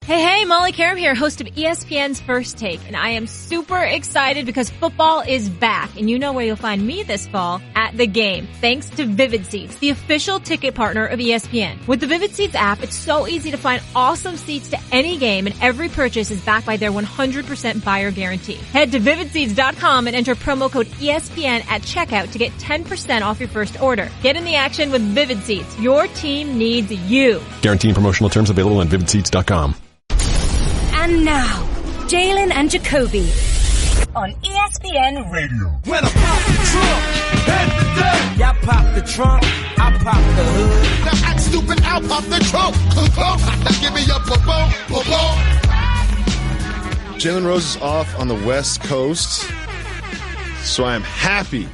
Hey, Molly Karam here, host of ESPN's First Take, and I am super excited because football is back, and you know where you'll find me this fall, at the game, thanks to Vivid Seats, the official ticket partner of ESPN. With the Vivid Seats app, it's so easy to find awesome seats to any game, and every purchase is backed by their 100% buyer guarantee. Head to vividseats.com and enter promo code ESPN at checkout to get 10% off your first order. Get in the action with Vivid Seats. Your team needs you. Guaranteeing promotional terms available on vividseats.com. And now, Jalen and Jacoby on ESPN Radio. When I pop the trunk, head the deck. Y'all pop the trunk, I pop the hood. Now act stupid, I'll pop the trunk. Now give me your boom, boom. Jalen Rose is off on the West Coast, so I am happy,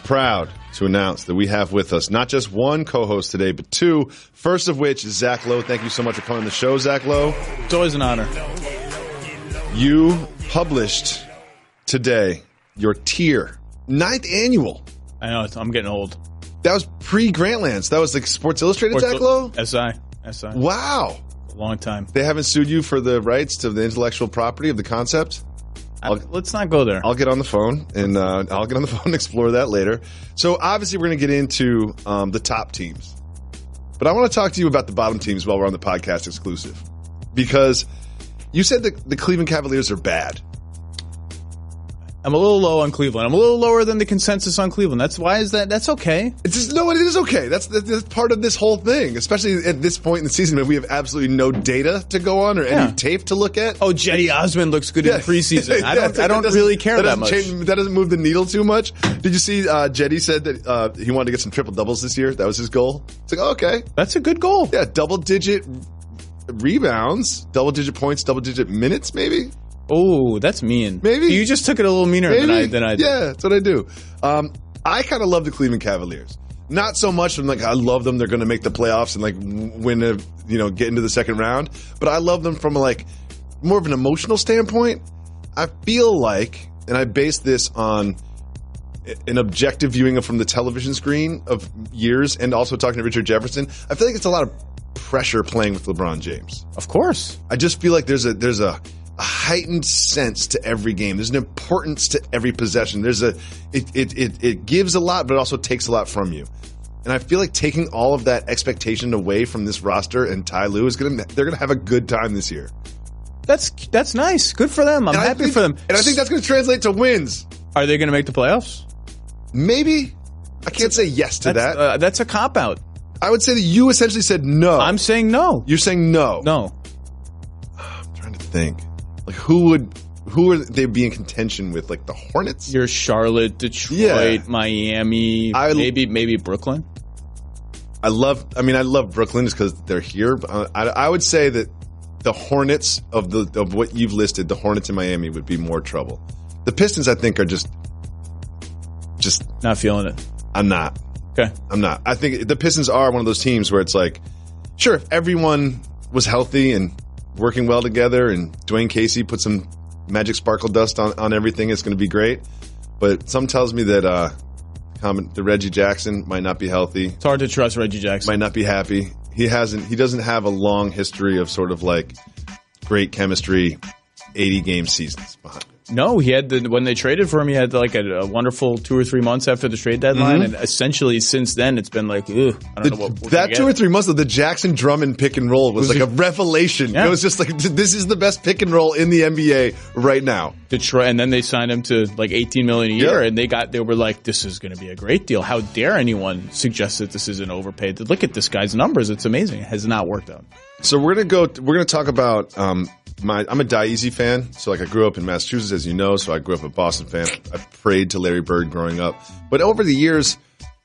proud to announce that we have with us not just one co-host today, but two. First of which is Zach Lowe. Thank you so much for coming on the show, Zach Lowe. It's always an honor. You published today your tier, 9th annual. I know, I'm getting old. That was pre-Grantlands. That was like Sports Illustrated, Zach Lowe? SI. Wow. A long time. They haven't sued you for the rights to the intellectual property of the concept? Let's not go there. I'll get on the phone and explore that later. So obviously we're going to get into the top teams, but I want to talk to you about the bottom teams while we're on the podcast exclusive, because you said that the Cleveland Cavaliers are bad. I'm a little low on Cleveland. I'm a little lower than the consensus on Cleveland. That's okay. It's just, no, it is okay. That's part of this whole thing, especially at this point in the season when we have absolutely no data to go on or any tape to look at. Oh, Jetty Osmond looks good in the preseason. I don't really care that much. That doesn't move the needle too much. Did you see Jetty said that he wanted to get some triple doubles this year? That was his goal. It's like, oh, okay. That's a good goal. Yeah, double-digit rebounds, double-digit points, double-digit minutes maybe. Oh, that's mean. Maybe. You just took it a little meaner than I did. Yeah, that's what I do. I kind of love the Cleveland Cavaliers. Not so much from I love them. They're going to make the playoffs and get into the second round. But I love them from more of an emotional standpoint. I feel like, and I base this on an objective viewing from the television screen of years and also talking to Richard Jefferson, I feel like it's a lot of pressure playing with LeBron James. Of course. I just feel like there's a heightened sense to every game. There's an importance to every possession. It gives a lot, but it also takes a lot from you. And I feel like taking all of that expectation away from this roster and Ty Lue they're gonna have a good time this year. That's nice. Good for them. I'm happy for them. And I think that's gonna translate to wins. Are they gonna make the playoffs? Maybe. I can't say yes to that. That's a cop-out. I would say that you essentially said no. I'm saying no. You're saying no. No. I'm trying to think. Who would they be in contention with? The Hornets? You're Charlotte, Detroit, Miami, maybe Brooklyn. I love Brooklyn just because they're here. I would say that the Hornets of what you've listed, the Hornets in Miami would be more trouble. The Pistons, I think, are just not feeling it. I'm not. Okay. I'm not. I think the Pistons are one of those teams where it's sure, if everyone was healthy and working well together and Dwayne Casey put some magic sparkle dust on everything, it's going to be great. But some tells me that the Reggie Jackson might not be healthy. It's hard to trust Reggie Jackson. Might not be happy. He doesn't have a long history of sort of great chemistry, 80-game seasons behind. No, he had when they traded for him, he had a wonderful 2 or 3 months after the trade deadline, and essentially since then it's been I don't know what that 2 or 3 months of the Jackson Drummond pick and roll was a revelation. Yeah. It was just this is the best pick and roll in the NBA right now. Detroit, and then they signed him to $18 million a year, and they were like, this is going to be a great deal. How dare anyone suggest that this isn't overpaid? Look at this guy's numbers; it's amazing. It has not worked out. So we're gonna talk about. I'm a Die Easy fan, so I grew up in Massachusetts, as you know, so I grew up a Boston fan. I prayed to Larry Bird growing up. But over the years,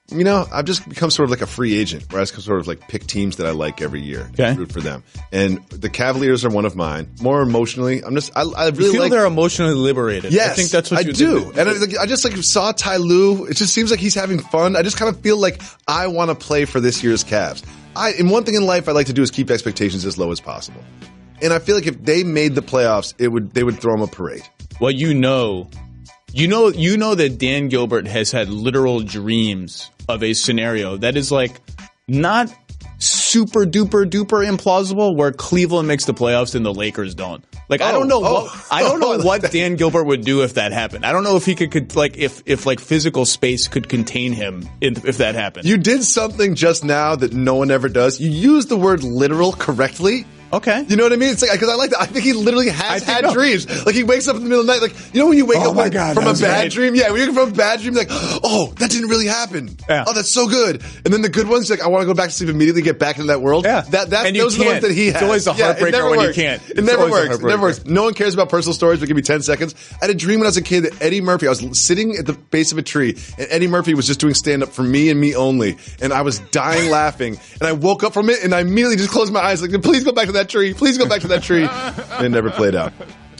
I've just become sort of a free agent, where I just sort of pick teams that I like every year and root for them. And the Cavaliers are one of mine. More emotionally, I really you feel they're emotionally liberated. Yes, I think that's what I do. And I just saw Ty Lue. It just seems like he's having fun. I just kind of feel like I want to play for this year's Cavs. And one thing in life I like to do is keep expectations as low as possible. And I feel like if they made the playoffs, they would throw them a parade. Well, you know that Dan Gilbert has had literal dreams of a scenario that is not super duper duper implausible where Cleveland makes the playoffs and the Lakers don't. Like, I don't know what Dan Gilbert would do if that happened. I don't know if he could like if physical space could contain him if that happened. You did something just now that no one ever does. You used the word literal correctly. Okay. You know what I mean? It's like, because I like that. I think he literally has had dreams. Like, he wakes up in the middle of the night. Like, you know when you wake up from a bad dream? Yeah, when you wake up from a bad dream, like, oh, that didn't really happen. Yeah. Oh, that's so good. And then the good ones, like, I want to go back to sleep immediately, get back into that world. Yeah. Those are the ones that he has. It's always a heartbreaker when you can't. It never works. It never works. No one cares about personal stories, but give me 10 seconds. I had a dream when I was a kid that Eddie Murphy, I was sitting at the base of a tree, and Eddie Murphy was just doing stand-up for me and me only. And I was dying laughing. And I woke up from it, and I immediately just closed my eyes, like, please go back to that tree. Please go back to that tree. And it never played out.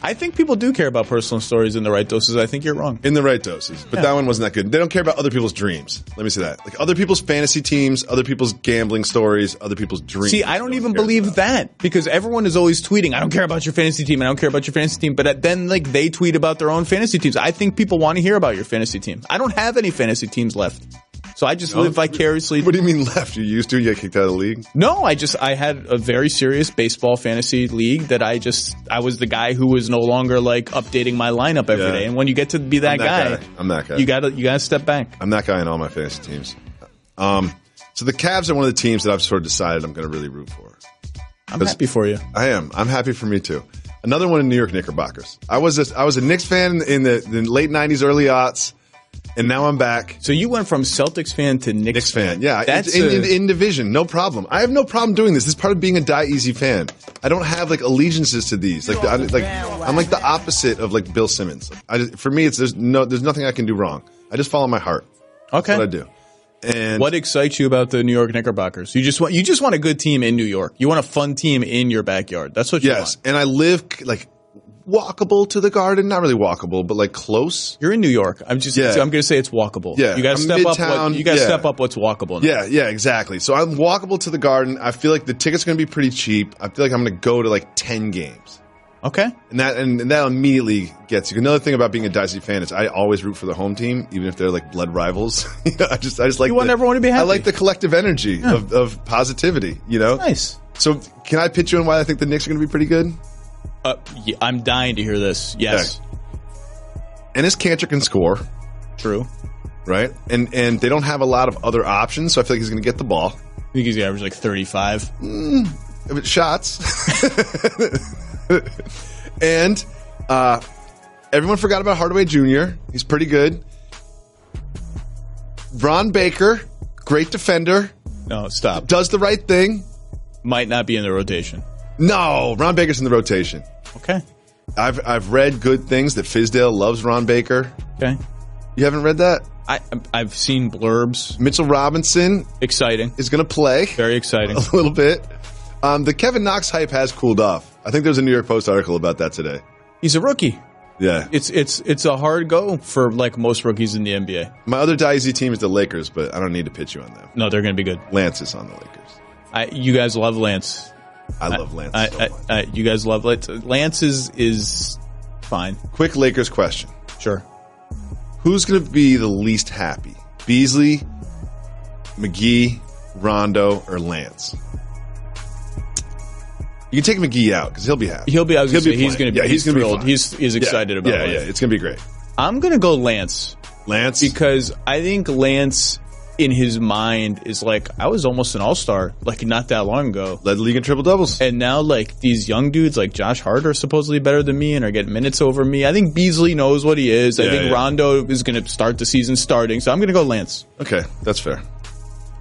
I think people do care about personal stories in the right doses. I think you're wrong. In the right doses. But that one wasn't that good. They don't care about other people's dreams. Let me say that. Like other people's fantasy teams, other people's gambling stories, other people's dreams. See, I don't even believe that because everyone is always tweeting, I don't care about your fantasy team, I don't care about your fantasy team. But then like they tweet about their own fantasy teams. I think people want to hear about your fantasy team. I don't have any fantasy teams left. So I just live vicariously. What do you mean left? You used to? You got kicked out of the league? No, I had a very serious baseball fantasy league that I was the guy who was no longer like updating my lineup every day. And when you get to be that guy, I'm that guy. You gotta step back. I'm that guy in all my fantasy teams. So the Cavs are one of the teams that I've sort of decided I'm going to really root for. I'm happy for you. I am. I'm happy for me too. Another one in New York Knickerbockers. I was a Knicks fan in the late 90s, early aughts. And now I'm back. So you went from Celtics fan to Knicks fan. Yeah, that's in division, no problem. I have no problem doing this. This is part of being a die easy fan. I don't have like allegiances to these. I'm like the opposite of like Bill Simmons. For me, there's nothing I can do wrong. I just follow my heart. Okay, that's what I do. And what excites you about the New York Knickerbockers? You just want a good team in New York. You want a fun team in your backyard. That's what you want. Yes, and I live like walkable to the Garden, not really walkable, but like close. You're in New York. I'm going to say it's walkable. Yeah, you got to step up. You got to step up what's walkable now. Yeah, exactly. So I'm walkable to the Garden. I feel like the ticket's going to be pretty cheap. I feel like I'm going to go to like 10 games. Okay, and that immediately gets you. Another thing about being a Dicey fan is I always root for the home team, even if they're like blood rivals. I just like you want everyone to be happy. I like the collective energy of positivity. You know, nice. So can I pitch you on why I think the Knicks are going to be pretty good? Yeah, I'm dying to hear this. Yes. Okay. Ennis Cantor can score. True. Right? And they don't have a lot of other options, so I feel like he's going to get the ball. I think he's going to average like 35. Shots. And everyone forgot about Hardaway Jr. He's pretty good. Ron Baker, great defender. No, stop. Does the right thing. Might not be in the rotation. No, Ron Baker's in the rotation. Okay. I've read good things that Fizdale loves Ron Baker. Okay. You haven't read that? I've seen blurbs. Mitchell Robinson. Exciting. Is going to play. Very exciting. A little bit. The Kevin Knox hype has cooled off. I think there's a New York Post article about that today. He's a rookie. Yeah. It's a hard go for like most rookies in the NBA. My other Dicey team is the Lakers, but I don't need to pitch you on them. No, they're going to be good. Lance is on the Lakers. You guys love Lance. I love Lance so much. You guys love Lance. Lance is fine. Quick Lakers question. Sure. Who's going to be the least happy? Beasley, McGee, Rondo, or Lance? You can take McGee out because he'll be happy. He's going to be thrilled. He's excited about it. Yeah, it's going to be great. I'm going to go Lance. Lance? Because I think Lance, in his mind, is like, I was almost an all-star, like, not that long ago. Led the league in triple-doubles. And now, like, these young dudes, like Josh Hart, are supposedly better than me and are getting minutes over me. I think Beasley knows what he is. I think Rondo is going to start the season starting. So I'm going to go Lance. Okay, that's fair.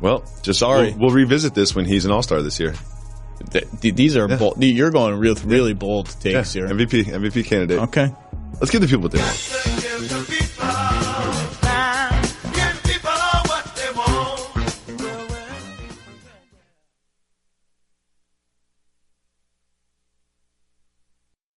Well, we'll revisit this when he's an all-star this year. These are bold. You're going really bold takes here. MVP candidate. Okay. Let's give the people what they want.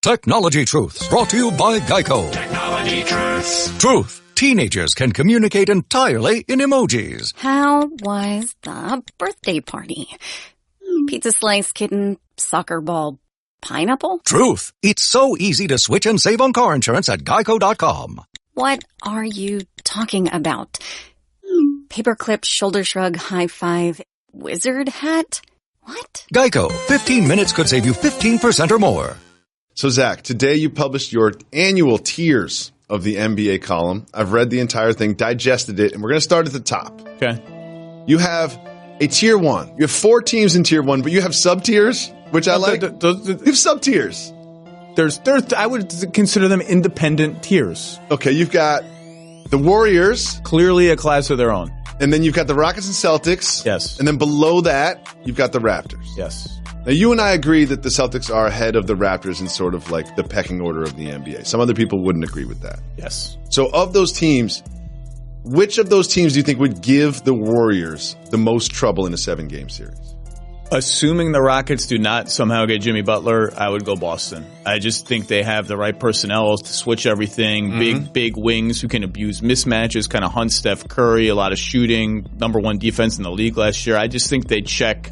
Technology Truths, brought to you by Geico. Technology Truths. Truth. Teenagers can communicate entirely in emojis. How was the birthday party? Pizza slice, kitten, soccer ball, pineapple? Truth. It's so easy to switch and save on car insurance at Geico.com. What are you talking about? Paperclip, shoulder shrug, high five, wizard hat? What? Geico. 15 minutes could save you 15% or more. So, Zach, today you published your annual tiers of the NBA column. I've read the entire thing, digested it, and we're going to start at the top. Okay. You have a tier 1. You have 4 teams in tier 1, but you have sub-tiers, which I like. You have sub-tiers. I would consider them independent tiers. Okay, you've got the Warriors. Clearly a class of their own. And then you've got the Rockets and Celtics. Yes. And then below that, you've got the Raptors. Yes. Now, you and I agree that the Celtics are ahead of the Raptors in sort of like the pecking order of the NBA. Some other people wouldn't agree with that. Yes. So of those teams, which of those teams do you think would give the Warriors the most trouble in a 7-game series? Assuming the Rockets do not somehow get Jimmy Butler, I would go Boston. I just think they have the right personnel to switch everything. Big wings who can abuse mismatches, kind of hunt Steph Curry, a lot of shooting, number 1 defense in the league last year. I just think they check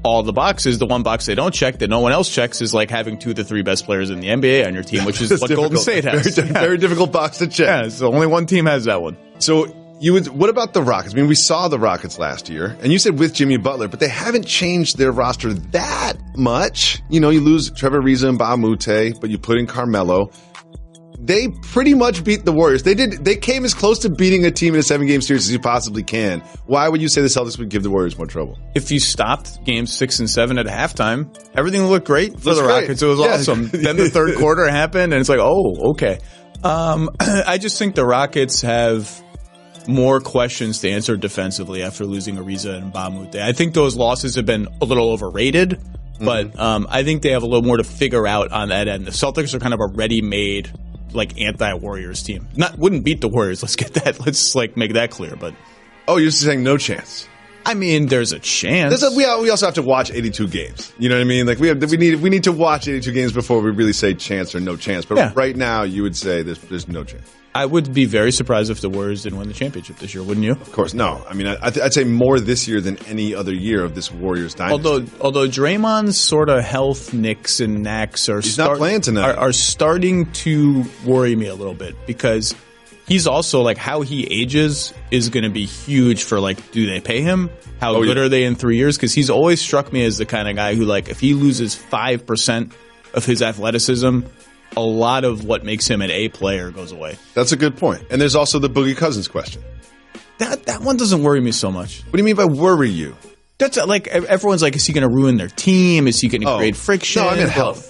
all the boxes. The one box they don't check that no one else checks is like having 2 of the 3 best players in the NBA on your team, which is what Golden State has. Very difficult box to check. Yeah, so only one team has that one. So what about the Rockets? I mean, we saw the Rockets last year, and you said with Jimmy Butler, but they haven't changed their roster that much. You know, you lose Trevor Ariza and Ba Mute, but you put in Carmelo. They pretty much beat the Warriors. They came as close to beating a team in a 7-game series as you possibly can. Why would you say the Celtics would give the Warriors more trouble? If you stopped games 6 and 7 at halftime, everything looked great for the Rockets. It was awesome. Then the third quarter happened, and it's like, oh, okay. I just think the Rockets have more questions to answer defensively after losing Ariza and Ba Mute. I think those losses have been a little overrated, but I think they have a little more to figure out on that end. The Celtics are kind of a ready-made, like, anti-Warriors team. Wouldn't beat the Warriors. Let's get that. Let's make that clear. But you're saying no chance. I mean, there's a chance. We also have to watch 82 games. You know what I mean? Like we need to watch 82 games before we really say chance or no chance. But right now, you would say there's no chance. I would be very surprised if the Warriors didn't win the championship this year, wouldn't you? Of course, no. I mean, I'd say more this year than any other year of this Warriors dynasty. Although Draymond's sort of health nicks and knacks he's not playing tonight. Are starting to worry me a little bit because he's also like how he ages is going to be huge for like, do they pay him? How good are they in 3 years? Because he's always struck me as the kind of guy who like if he loses 5% of his athleticism, a lot of what makes him an A player goes away. That's a good point. And there's also the Boogie Cousins question. That one doesn't worry me so much. What do you mean by worry you? That's like everyone's like, is he going to ruin their team? Is he going to create friction? No, I mean health.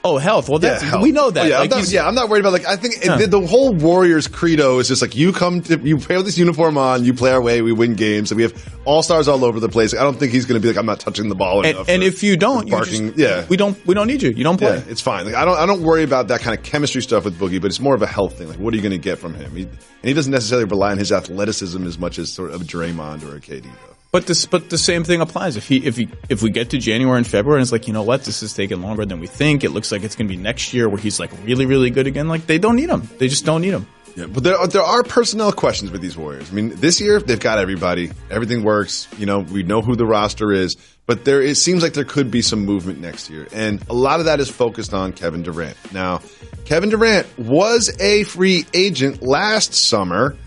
Oh, health. Well, health. We know that. I'm not worried about like. I think the whole Warriors credo is just like you play with this uniform on, you play our way, we win games, and we have all stars all over the place. I don't think he's going to be like I'm not touching the ball enough. And if you don't, we don't need you. You don't play. Yeah, it's fine. Like I don't worry about that kind of chemistry stuff with Boogie, but it's more of a health thing. Like what are you going to get from him? He doesn't necessarily rely on his athleticism as much as sort of a Draymond or a KD though. But the same thing applies. If we get to January and February and it's like, you know what, this is taking longer than we think. It looks like it's going to be next year where he's like really, really good again. Like they don't need him. They just don't need him. Yeah, but there are personnel questions with these Warriors. I mean, this year they've got everybody. Everything works. You know, we know who the roster is. But it seems like there could be some movement next year. And a lot of that is focused on Kevin Durant. Now, Kevin Durant was a free agent last summer,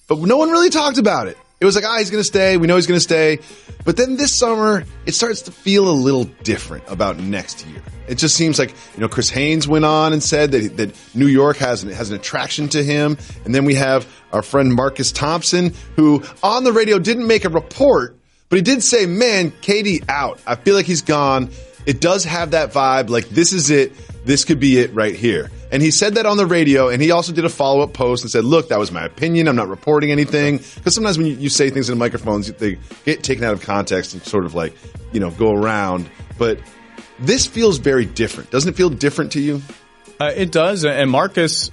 but no one really talked about it. It was like, he's going to stay. We know he's going to stay. But then this summer, it starts to feel a little different about next year. It just seems like, Chris Haynes went on and said that New York has an attraction to him. And then we have our friend Marcus Thompson, who on the radio didn't make a report, but he did say, man, KD out. I feel like he's gone. It does have that vibe. Like, this is it. This could be it right here. And he said that on the radio, and he also did a follow-up post and said, look, that was my opinion. I'm not reporting anything. Because sometimes when you say things in microphones, they get taken out of context and sort of like, go around. But this feels very different. Doesn't it feel different to you? It does. And Marcus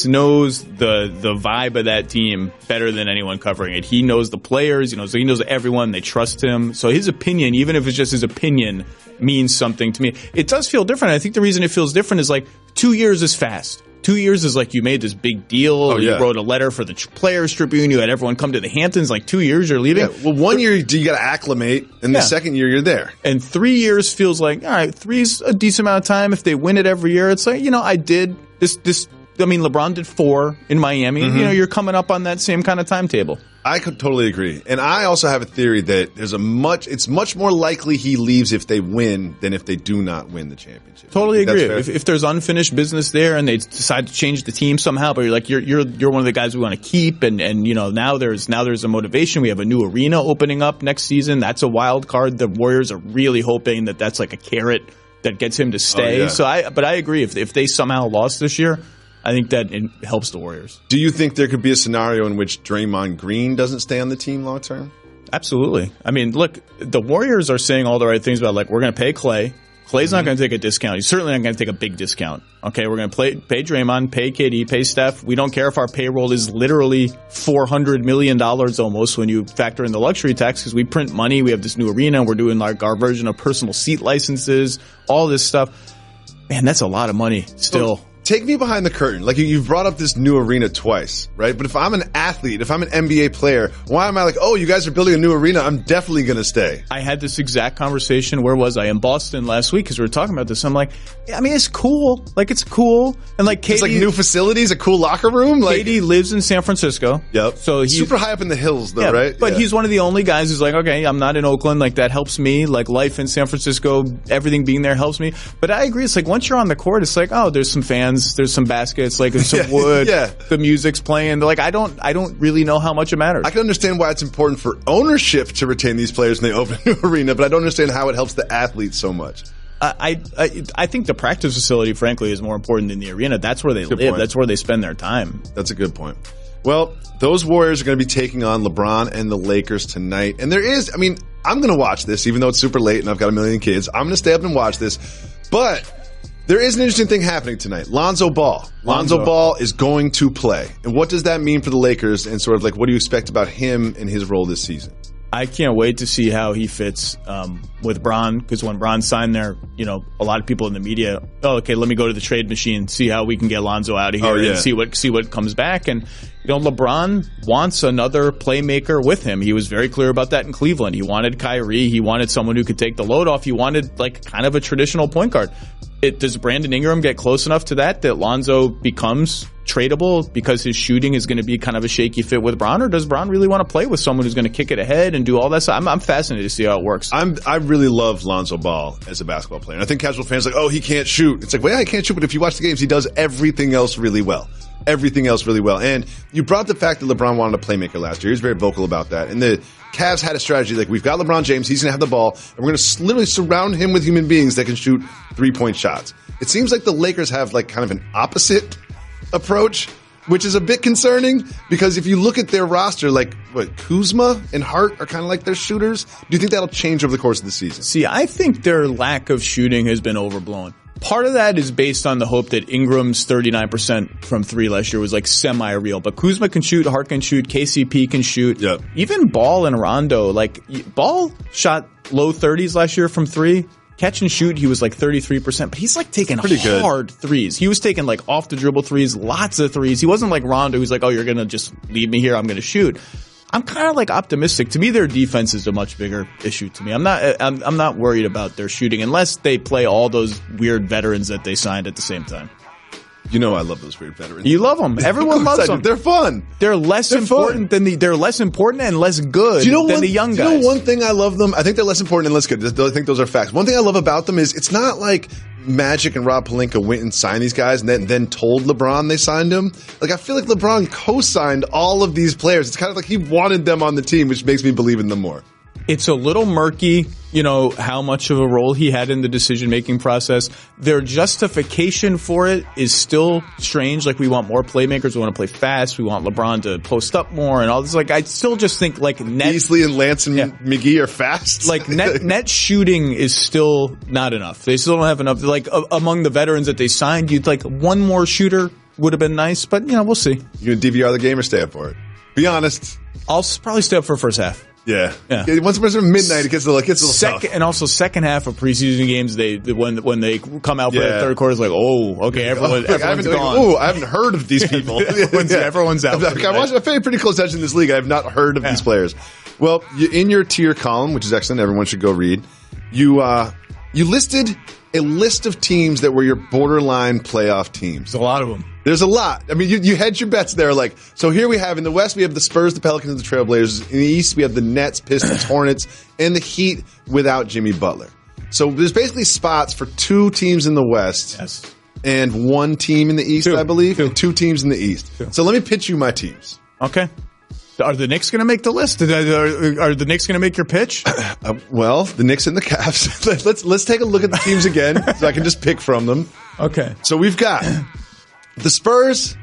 knows the vibe of that team better than anyone covering it. He knows the players, so he knows everyone. They trust him. So his opinion, even if it's just his opinion, means something to me. It does feel different. I think the reason it feels different is like 2 years is fast. 2 years is like you made this big deal. You wrote a letter for the Players Tribune. You had everyone come to the Hamptons. Like 2 years, you're leaving. Yeah. Well, 1 year, you got to acclimate, and the second year, you're there. And 3 years feels like, all right, 3's a decent amount of time. If they win it every year, it's like, I did this. I mean, LeBron did 4 in Miami. Mm-hmm. You're coming up on that same kind of timetable. I could totally agree. And I also have a theory that it's much more likely he leaves if they win than if they do not win the championship. Totally agree. If there's unfinished business there and they decide to change the team somehow, but you're like you're one of the guys we want to keep, and now there's a motivation. We have a new arena opening up next season. That's a wild card. The Warriors are really hoping that that's like a carrot that gets him to stay. So I agree. If they somehow lost this year, I think that it helps the Warriors. Do you think there could be a scenario in which Draymond Green doesn't stay on the team long term? Absolutely. I mean, look, the Warriors are saying all the right things about, like, we're going to pay Clay. Clay's not going to take a discount. He's certainly not going to take a big discount. Okay, we're going to pay Draymond, pay KD, pay Steph. We don't care if our payroll is literally $400 million almost when you factor in the luxury tax, because we print money. We have this new arena. We're doing like our version of personal seat licenses, all this stuff. Man, that's a lot of money still. So, take me behind the curtain. Like, you've brought up this new arena twice, right? But if I'm an athlete, if I'm an NBA player, why am I like, oh, you guys are building a new arena, I'm definitely going to stay? I had this exact conversation. Where was I? In Boston last week, because we were talking about this. I'm like, yeah, I mean, it's cool. Like, it's cool. And like, it's like new facilities, a cool locker room. Like, KD lives in San Francisco. Yep. So he's super high up in the hills, though, right? But he's one of the only guys who's like, okay, I'm not in Oakland. Like, that helps me. Like, life in San Francisco, everything being there helps me. But I agree. It's like, once you're on the court, it's like, oh, there's some fans, there's some baskets, like there's some wood, the music's playing. Like, I don't really know how much it matters. I can understand why it's important for ownership to retain these players when they open a new arena, but I don't understand how it helps the athletes so much. I think the practice facility, frankly, is more important than the arena. That's where they live. Point. That's where they spend their time. That's a good point. Well, those Warriors are going to be taking on LeBron and the Lakers tonight. And I'm going to watch this, even though it's super late and I've got a million kids. I'm going to stay up and watch this. But there is an interesting thing happening tonight. Lonzo Ball is going to play. And what does that mean for the Lakers, and sort of like, what do you expect about him and his role this season? I can't wait to see how he fits with Bron, because when Bron signed there, a lot of people in the media, let me go to the trade machine, see how we can get Lonzo out of here and see what comes back. And LeBron wants another playmaker with him. He was very clear about that in Cleveland. He wanted Kyrie. He wanted someone who could take the load off. He wanted like kind of a traditional point guard. Does Brandon Ingram get close enough to that Lonzo becomes tradable because his shooting is going to be kind of a shaky fit with Bron, or does Bron really want to play with someone who's going to kick it ahead and do all that stuff? I'm fascinated to see how it works. I really love Lonzo Ball as a basketball player. And I think casual fans are like, oh, he can't shoot. It's like, well, yeah, he can't shoot, but if you watch the games, he does everything else really well. And you brought the fact that LeBron wanted a playmaker last year. He was very vocal about that. And the Cavs had a strategy like, we've got LeBron James, he's going to have the ball, and we're going to literally surround him with human beings that can shoot three-point shots. It seems like the Lakers have like kind of an opposite approach, which is a bit concerning, because if you look at their roster, like Kuzma and Hart are kind of like their shooters. Do you think that'll change over the course of the season? See, I think their lack of shooting has been overblown. Part of that is based on the hope that Ingram's 39% from three last year was like semi-real. But Kuzma can shoot, Hart can shoot, KCP can shoot. Yep. Even Ball and Rondo, Ball shot low 30s last year from three. Catch and shoot, he was like 33%, but he's like taking hard threes. He was taking like off the dribble threes, lots of threes. He wasn't like Rondo, who's like, oh, you're going to just leave me here, I'm going to shoot. I'm kind of like optimistic. To me, their defense is a much bigger issue to me. I'm not worried about their shooting unless they play all those weird veterans that they signed at the same time. I love those weird veterans. You love them. Everyone loves them. They're fun. They're less important and less good than the young guys. You know one thing I love them? I think they're less important and less good. I think those are facts. One thing I love about them is it's not like Magic and Rob Pelinka went and signed these guys and then told LeBron they signed him. Like, I feel like LeBron co-signed all of these players. It's kind of like he wanted them on the team, which makes me believe in them more. It's a little murky, how much of a role he had in the decision-making process. Their justification for it is still strange. Like, we want more playmakers. We want to play fast. We want LeBron to post up more and all this. Like, I still just think, like, Beasley and Lance and McGee are fast. Like, net shooting is still not enough. They still don't have enough. Like, among the veterans that they signed, you'd like one more shooter would have been nice. But, we'll see. You going to DVR the game or stay up for it? Be honest. I'll probably stay up for first half. Yeah. Once it's midnight, it gets a little tough. And also, second half of preseason games, when they come out for the third quarter, it's like, oh, okay, everyone's gone. I haven't heard of these people. Everyone's out. I pay pretty close attention to this league. I have not heard of these players. Well, in your tier column, which is excellent, everyone should go read, you listed a list of teams that were your borderline playoff teams. There's a lot of them. There's a lot. I mean, you hedge your bets there. Like, so here we have in the West, we have the Spurs, the Pelicans, the Trailblazers. In the East, we have the Nets, Pistons, Hornets, and the Heat without Jimmy Butler. So there's basically spots for 2 teams in the West and 1 team in the East, I believe, and 2 teams in the East. So let me pitch you my teams. Okay. Are the Knicks going to make the list? Are the Knicks going to make your pitch? Well, the Knicks and the Cavs. Let's take a look at the teams again so I can just pick from them. Okay. So we've got the Spurs.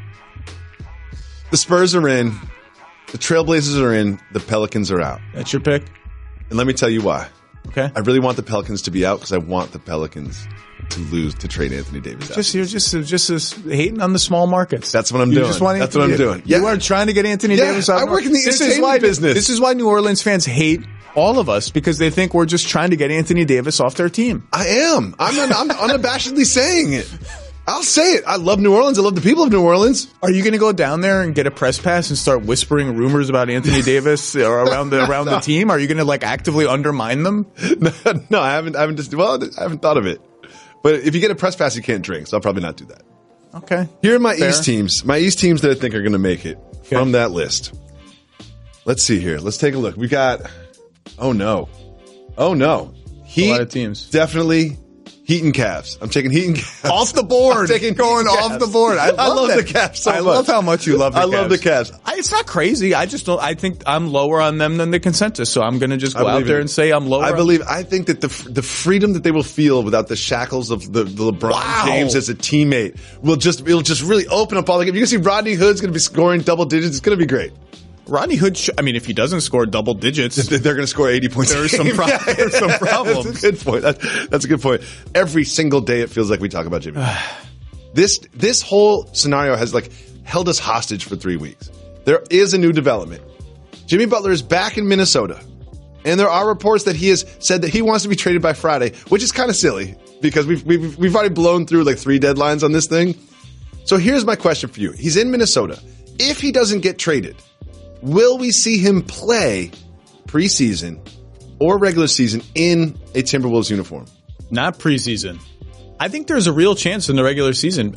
The Spurs are in. The Trailblazers are in. The Pelicans are out. That's your pick? And let me tell you why. Okay. I really want the Pelicans to be out because I want the Pelicans to lose to trade Anthony Davis. You're just hating on the small markets. That's what I'm doing. That's what I'm doing. You are trying to get Anthony Davis out. I work in the entertainment business. This is why New Orleans fans hate all of us, because they think we're just trying to get Anthony Davis off their team. I am. I'm unabashedly saying it. I'll say it. I love New Orleans. I love the people of New Orleans. Are you going to go down there and get a press pass and start whispering rumors about Anthony Davis around the team? Are you going to actively undermine them? No, I haven't. I haven't thought of it. But if you get a press pass, you can't drink, so I'll probably not do that. Okay. Here are my East teams. My East teams that I think are going to make it from that list. Let's see here. Let's take a look. We got. Oh no. Heat. A lot of teams. Definitely. Heat and Cavs. I'm taking Heat and Cavs. Off the board. I'm taking going off the board. I love the Cavs so much. I love how much you love the Cavs. I love the Cavs. It's not crazy. I just don't. I think I'm lower on them than the consensus. So I'm going to just go out there and say I'm lower. I think that the freedom that they will feel without the shackles of the LeBron James as a teammate it'll just really open up all the games. You can see Rodney Hood's going to be scoring double digits. It's going to be great. Rodney Hood, if he doesn't score double digits, they're going to score 80 points. There's some problems. That's a good point. That's a good point. Every single day it feels like we talk about Jimmy. This whole scenario has held us hostage for 3 weeks. There is a new development. Jimmy Butler is back in Minnesota, and there are reports that he has said that he wants to be traded by Friday, which is kind of silly because we've already blown through 3 deadlines on this thing. So here's my question for you. He's in Minnesota. If he doesn't get traded, will we see him play preseason or regular season in a Timberwolves uniform? Not preseason. I think there's a real chance in the regular season.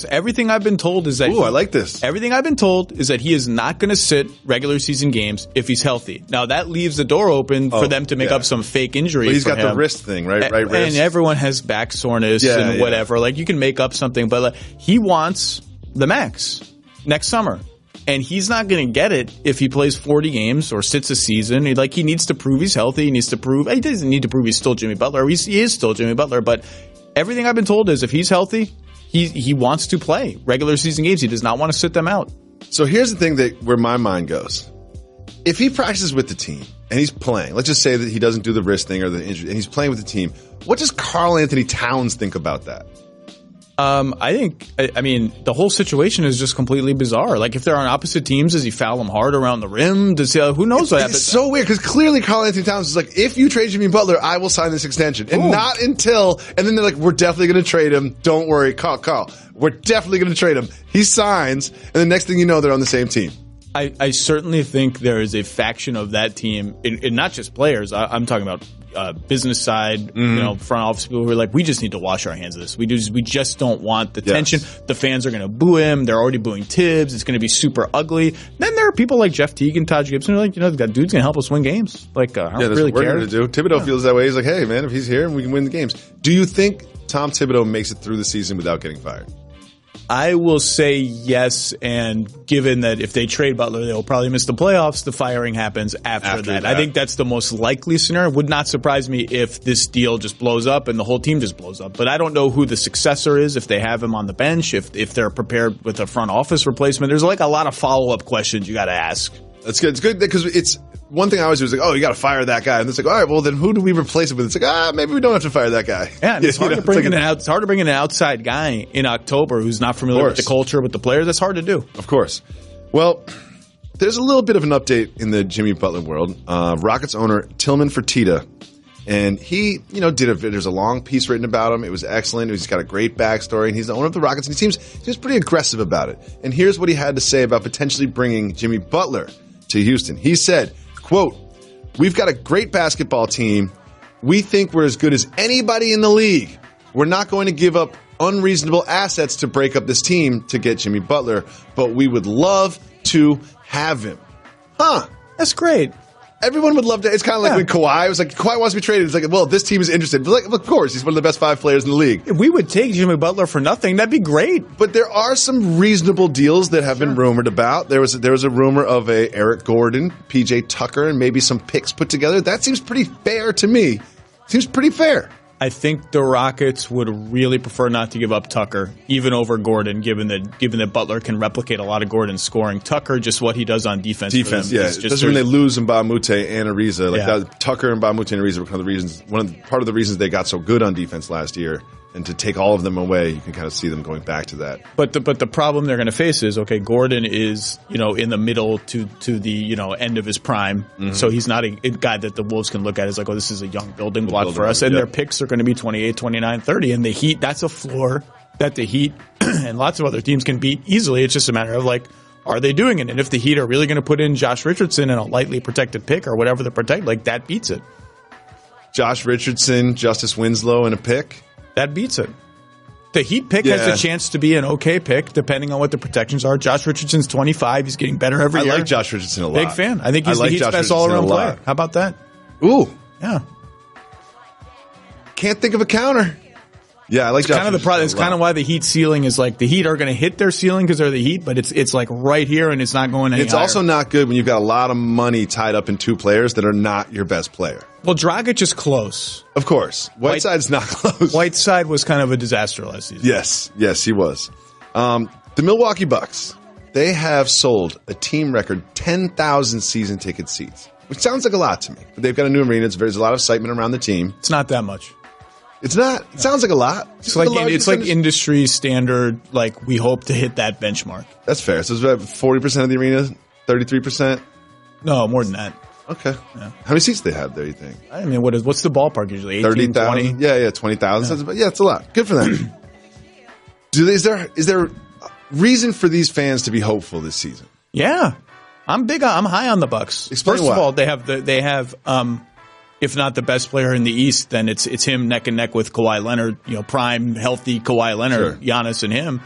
Everything I've been told is that I like this. Everything I've been told is that he is not going to sit regular season games if he's healthy. Now that leaves the door open for them to make up some fake injury. But he's got the wrist thing, right? Right wrist. And everyone has back soreness and whatever. You can make up something, but he wants the max next summer. And he's not going to get it if he plays 40 games or sits a season. He needs to prove he's healthy. He needs to prove he doesn't need to prove he's still Jimmy Butler. He is still Jimmy Butler. But everything I've been told is if he's healthy, he wants to play regular season games. He does not want to sit them out. So here's the thing where my mind goes. If he practices with the team and he's playing, let's just say that he doesn't do the wrist thing or the injury, and he's playing with the team, what does Karl Anthony Towns think about that? I think the whole situation is just completely bizarre. If they're on opposite teams, does he foul him hard around the rim? Who knows what happens? It's so weird because clearly Karl Anthony Towns is if you trade Jimmy Butler, I will sign this extension. And not until, and then they're we're definitely going to trade him. Don't worry, Carl, we're definitely going to trade him. He signs, and the next thing you know, they're on the same team. I certainly think there is a faction of that team, and not just players. I'm talking about business side, front office people who are we just need to wash our hands of this. We just don't want the tension. The fans are going to boo him. They're already booing Tibbs. It's going to be super ugly. Then there are people like Jeff Teague and Taj Gibson who are that dude's going to help us win games. I don't really care. What we're going to do. Thibodeau feels that way. He's hey man, if he's here, we can win the games. Do you think Tom Thibodeau makes it through the season without getting fired? I will say yes, and given that if they trade Butler, they'll probably miss the playoffs, the firing happens after that. I think that's the most likely scenario. It would not surprise me if this deal just blows up and the whole team just blows up. But I don't know who the successor is, if they have him on the bench, if they're prepared with a front office replacement. There's a lot of follow-up questions you got to ask. That's good. It's good because it's one thing I always do is you got to fire that guy. And it's all right, well, then who do we replace it with? It's maybe we don't have to fire that guy. Yeah, and it's hard to bring in it's hard to bring in an outside guy in October who's not familiar with the culture, with the players. That's hard to do. Of course. Well, there's a little bit of an update in the Jimmy Butler world. Rockets owner Tillman Fertitta, and he, there's a long piece written about him. It was excellent. He's got a great backstory, and he's the owner of the Rockets, and he seems pretty aggressive about it. And here's what he had to say about potentially bringing Jimmy Butler to Houston. He said, quote, "We've got a great basketball team. We think we're as good as anybody in the league. We're not going to give up unreasonable assets to break up this team to get Jimmy Butler, but we would love to have him. Huh. That's great. Everyone would love to. It's kind of like when Kawhi was like, Kawhi wants to be traded. It's like, well, this team is interested. But like, of course, he's one of the best 5 players in the league. If we would take Jimmy Butler for nothing, that'd be great. But there are some reasonable deals that have been rumored about. There was a rumor of a Eric Gordon, PJ Tucker, and maybe some picks put together. That seems pretty fair to me. Seems pretty fair. I think the Rockets would really prefer not to give up Tucker, even over Gordon, given that Butler can replicate a lot of Gordon's scoring. Tucker, just what he does on defense. Yeah. Especially when they lose Mbamute and Ariza. Tucker and Mbamute and Ariza were kind of the reasons. Part of the reasons they got so good on defense last year. And to take all of them away, you can kind of see them going back to that. But the problem they're going to face is, okay, Gordon is, in the middle to the, end of his prime. Mm-hmm. So he's not a guy that the Wolves can look at as like, oh, this is a young building block for us. And their picks are going to be 28, 29, 30. And the Heat, that's a floor that the Heat and lots of other teams can beat easily. It's just a matter of like, are they doing it? And if the Heat are really going to put in Josh Richardson in a lightly protected pick or whatever they're protected, like that beats it. Josh Richardson, Justice Winslow in a pick? That beats it. The Heat pick has a chance to be an okay pick, depending on what the protections are. Josh Richardson's 25. He's getting better every year. I like Josh Richardson a lot. Big fan. I think he's the Heat's best all-around player. How about that? Ooh. Yeah. Can't think of a counter. Yeah, I like Josh Richardson. It's kind of why the Heat ceiling is like the Heat are going to hit their ceiling because they're the Heat, but it's like right here and it's not going any higher. It's also not good when you've got a lot of money tied up in 2 players that are not your best player. Well, Dragic is close. Of course. Whiteside's not close. Whiteside was kind of a disaster last season. Yes, he was. The Milwaukee Bucks, they have sold a team record 10,000 season ticket seats, which sounds like a lot to me. But they've got a new arena. There's a lot of excitement around the team. It's not that much. It's not. It sounds like a lot. It's like industry standard, like we hope to hit that benchmark. That's fair. So it's about 40% of the arena, 33%? No, more than that. Okay. Yeah. How many seats do they have there, you think? I mean, what's the ballpark usually? 18, 20? Yeah, 20,000. Yeah, it's a lot. Good for them. Is there reason for these fans to be hopeful this season? Yeah. I'm high on the Bucks. Explain First why. of all, they have if not the best player in the East, then it's him neck and neck with Kawhi Leonard, prime, healthy Kawhi Leonard, sure. Giannis and him.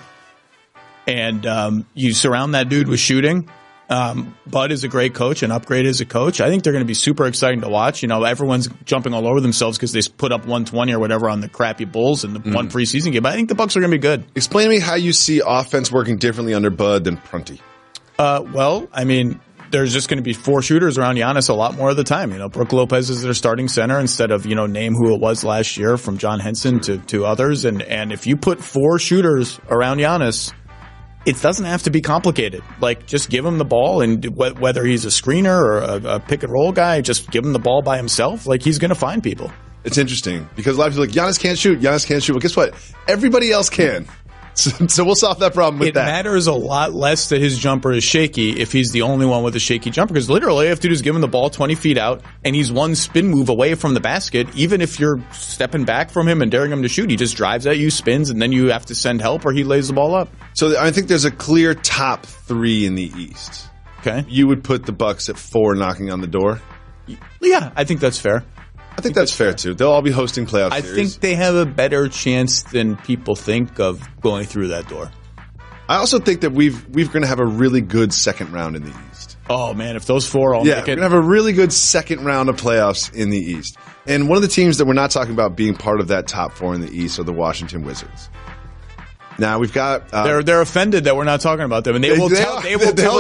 And you surround that dude with shooting. Bud is a great coach, an upgrade as a coach. I think they're going to be super exciting to watch. Everyone's jumping all over themselves because they put up 120 or whatever on the crappy Bulls in the one preseason game. But I think the Bucks are going to be good. Explain to me how you see offense working differently under Bud than Prunty. Well, I mean, there's just going to be 4 shooters around Giannis a lot more of the time. Brook Lopez is their starting center instead of, name who it was last year from John Henson to others. And if you put 4 shooters around Giannis, it doesn't have to be complicated. Like, just give him the ball, and whether he's a screener or a pick and roll guy, just give him the ball by himself. Like, he's going to find people. It's interesting because a lot of people are like, Giannis can't shoot. Well, guess what? Everybody else can. So we'll solve that problem with that. It matters a lot less that his jumper is shaky if he's the only one with a shaky jumper. Because literally, if dude is giving the ball 20 feet out and he's one spin move away from the basket, even if you're stepping back from him and daring him to shoot, he just drives at you, spins, and then you have to send help or he lays the ball up. So I think there's a clear top 3 in the East. Okay. You would put the Bucks at 4 knocking on the door? Yeah, I think that's fair. I think that's fair, too. They'll all be hosting playoff series. I think they have a better chance than people think of going through that door. I also think that we're going to have a really good second round in the East. Oh, man, if those 4 all make it. Yeah, we're going to have a really good second round of playoffs in the East. And one of the teams that we're not talking about being part of that top 4 in the East are the Washington Wizards. Now we've got they're offended that we're not talking about them, and they will tell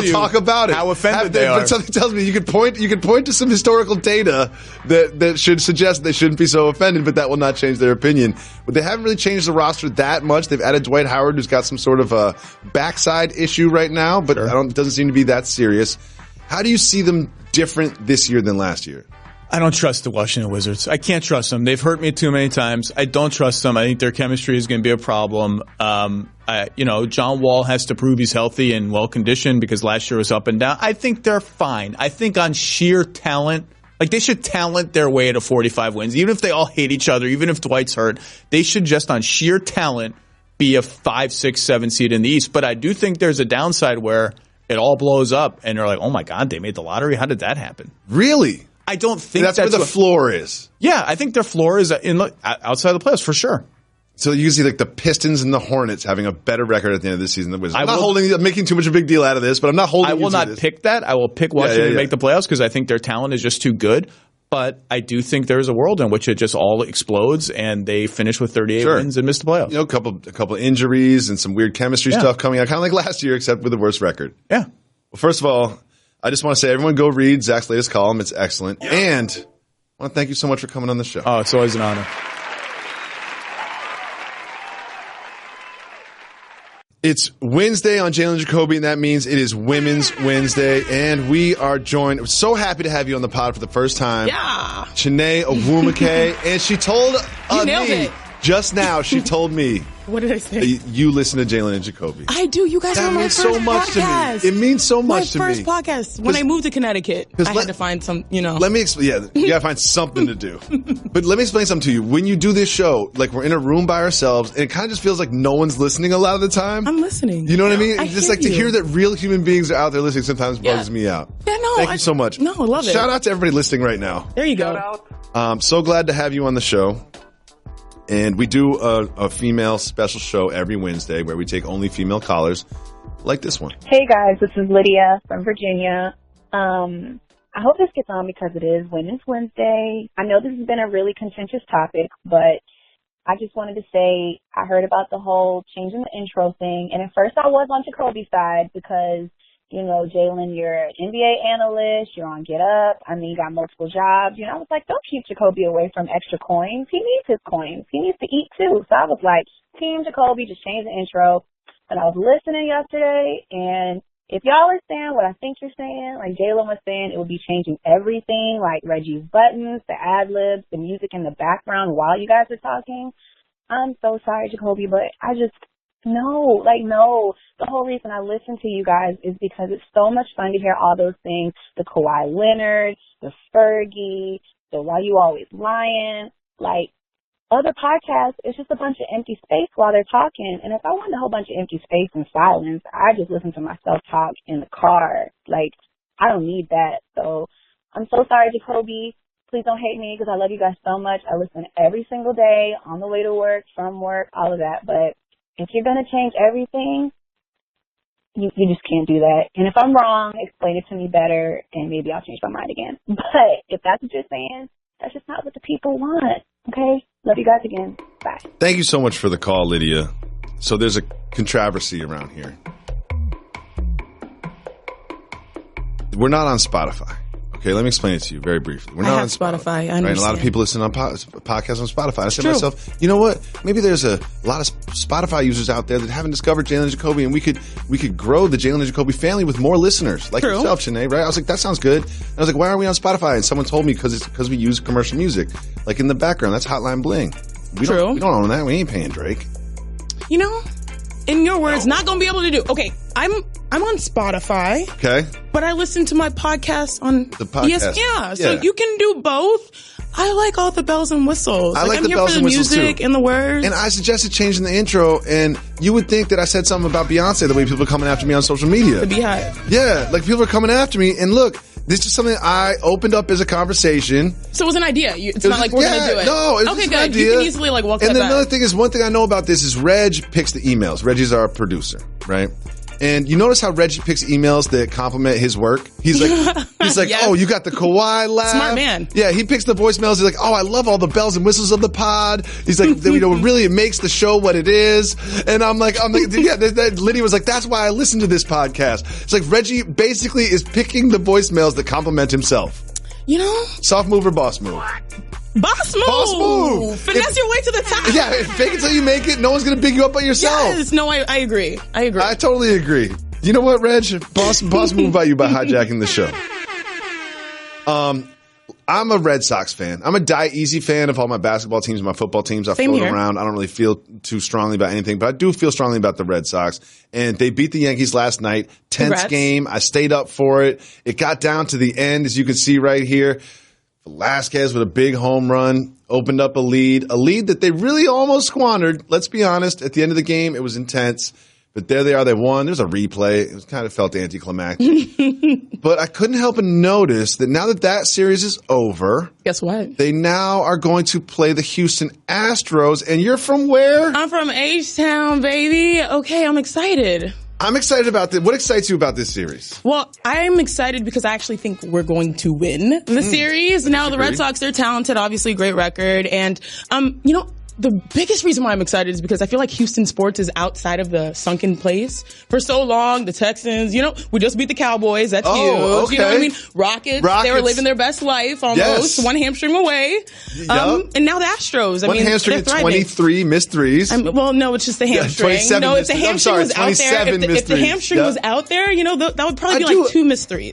you talk about it. How offended they are. But something tells me you could point to some historical data that should suggest they shouldn't be so offended, but that will not change their opinion. But they haven't really changed the roster that much. They've added Dwight Howard, who's got some sort of a backside issue right now, but it doesn't seem to be that serious. How do you see them different this year than last year? I don't trust the Washington Wizards. I can't trust them. They've hurt me too many times. I don't trust them. I think their chemistry is going to be a problem. John Wall has to prove he's healthy and well-conditioned because last year was up and down. I think they're fine. I think on sheer talent, like they should talent their way to 45 wins. Even if they all hate each other, even if Dwight's hurt, they should just on sheer talent be a 5, 6, 7 seed in the East. But I do think there's a downside where it all blows up and they're like, oh my God, they made the lottery? How did that happen? Really? I don't think that's where the floor is. Yeah, I think their floor is outside the playoffs for sure. So you can see like the Pistons and the Hornets having a better record at the end of this season than the Wizards. I'm making too much of a big deal out of this, but I'm not holding. I will not pick that. I will pick Washington to make the playoffs because I think their talent is just too good. But I do think there is a world in which it just all explodes and they finish with 38 wins and miss the playoffs. You know, a couple injuries and some weird chemistry stuff coming out, kind of like last year, except with a worse record. Yeah. Well, first of all, I just want to say everyone go read Zach's latest column. It's excellent. Yeah. And I want to thank you so much for coming on the show. Oh, it's always an honor. It's Wednesday on Jalen and Jacoby, and that means it is Women's Wednesday, and we are joined. I'm so happy to have you on the pod for the first time. Yeah. Chiney Owumake, and she told me just now, she told me. What did I say? You listen to Jalen and Jacoby. I do. You guys are my first so much podcast. To me. It means so much to me. My first podcast. When I moved to Connecticut, I had to find some, Let me explain. Yeah, you got to find something to do. But let me explain something to you. When you do this show, like we're in a room by ourselves, and it kind of just feels like no one's listening a lot of the time. I'm listening. You know what I mean? Just like to hear that real human beings are out there listening sometimes bugs me out. Yeah, no. Thank you so much. No, I love it. Shout out to everybody listening right now. There you go. So glad to have you on the show. And we do a female special show every Wednesday where we take only female callers like this one. Hey guys, this is Lydia from Virginia. I hope this gets on because it is Women's Wednesday. I know this has been a really contentious topic, but I just wanted to say I heard about the whole changing the intro thing. And at first I was on Jacoby's side because, Jalen, you're an NBA analyst, you're on Get Up, you got multiple jobs. I was like, don't keep Jacoby away from extra coins. He needs his coins. He needs to eat too. So I was like, Team Jacoby, just change the intro. But I was listening yesterday, and if y'all are saying what I think you're saying, like Jalen was saying, it would be changing everything, like Reggie's buttons, the ad-libs, the music in the background while you guys are talking. I'm so sorry, Jacoby, but no. The whole reason I listen to you guys is because it's so much fun to hear all those things. The Kawhi Leonard, the Fergie, the Why You Always Lying. Like, other podcasts, it's just a bunch of empty space while they're talking. And if I want a whole bunch of empty space and silence, I just listen to myself talk in the car. Like, I don't need that. So I'm so sorry, Jacoby. Please don't hate me because I love you guys so much. I listen every single day on the way to work, from work, all of that. But if you're going to change everything, you just can't do that. And if I'm wrong, explain it to me better, and maybe I'll change my mind again. But if that's what you're saying, that's just not what the people want. Okay? Love you guys again. Bye. Thank you so much for the call, Lydia. So there's a controversy around here. We're not on Spotify. Okay, let me explain it to you very briefly. We're not on Spotify. I understand. Right? A lot of people listen on podcasts on Spotify. I said to myself, you know what? Maybe there's a lot of Spotify users out there that haven't discovered Jalen and Jacoby, and we could grow the Jalen and Jacoby family with more listeners like yourself, Chiney, right? I was like, that sounds good. And I was like, why aren't we on Spotify? And someone told me because we use commercial music, like in the background. That's Hotline Bling. We don't own that. We ain't paying Drake. In your words, not going to be able to do. Okay, I'm on Spotify. Okay. But I listen to my podcast on the podcast. Yeah, so you can do both. I like all the bells and whistles. I like I'm the here bells for and the whistles music too. and the words. And I suggested changing the intro, and you would think that I said something about Beyonce the way people are coming after me on social media. The Beehive. Yeah, like people are coming after me, and look, this is something I opened up as a conversation. So it was an idea. It's not like we're going to do it. No, it was okay, just good. an idea. You can easily walk that And then back. another thing is, one thing I know about this is Reg picks the emails. Reggie's our producer, right? And you notice how Reggie picks emails that compliment his work? He's like, yes. Oh, you got the Kawhi laugh. Smart man. Yeah, he picks the voicemails. He's like, oh, I love all the bells and whistles of the pod. He's like, really it makes the show what it is. And I'm like, yeah, Lydia was like, that's why I listen to this podcast. It's like Reggie basically is picking the voicemails that compliment himself. Soft move or boss move? Boss move. Boss move. Finesse your way to the top. Yeah, fake it till you make it. No one's going to big you up by yourself. Yes, no, I agree. I totally agree. You know what, Reg? Boss move by you by hijacking the show. I'm a Red Sox fan. I'm a die easy fan of all my basketball teams and my football teams. I float around. I don't really feel too strongly about anything, but I do feel strongly about the Red Sox. And they beat the Yankees last night. Tense game. I stayed up for it. It got down to the end, as you can see right here. Velasquez with a big home run opened up a lead that they really almost squandered. Let's be honest. At the end of the game, it was intense. But there they are. They won. There's a replay. It was kind of felt anticlimactic. But I couldn't help but notice that now that series is over. Guess what? They now are going to play the Houston Astros. And you're from where? I'm from H-Town, baby. Okay, I'm excited. I'm excited about this. What excites you about this series? Well, I'm excited because I actually think we're going to win the series. Now, the Red Sox, they're talented, obviously, great record. And, the biggest reason why I'm excited is because I feel like Houston sports is outside of the sunken place. For so long, the Texans, we just beat the Cowboys. That's huge. Okay. You know what I mean? Rockets, they were living their best life almost. Yes. One hamstring away. Yep. And now the Astros. One hamstring and 23 missed threes. No, it's just the hamstring. No, if the hamstring was out there, if the hamstring was out there, that would probably be like 2 missed threes.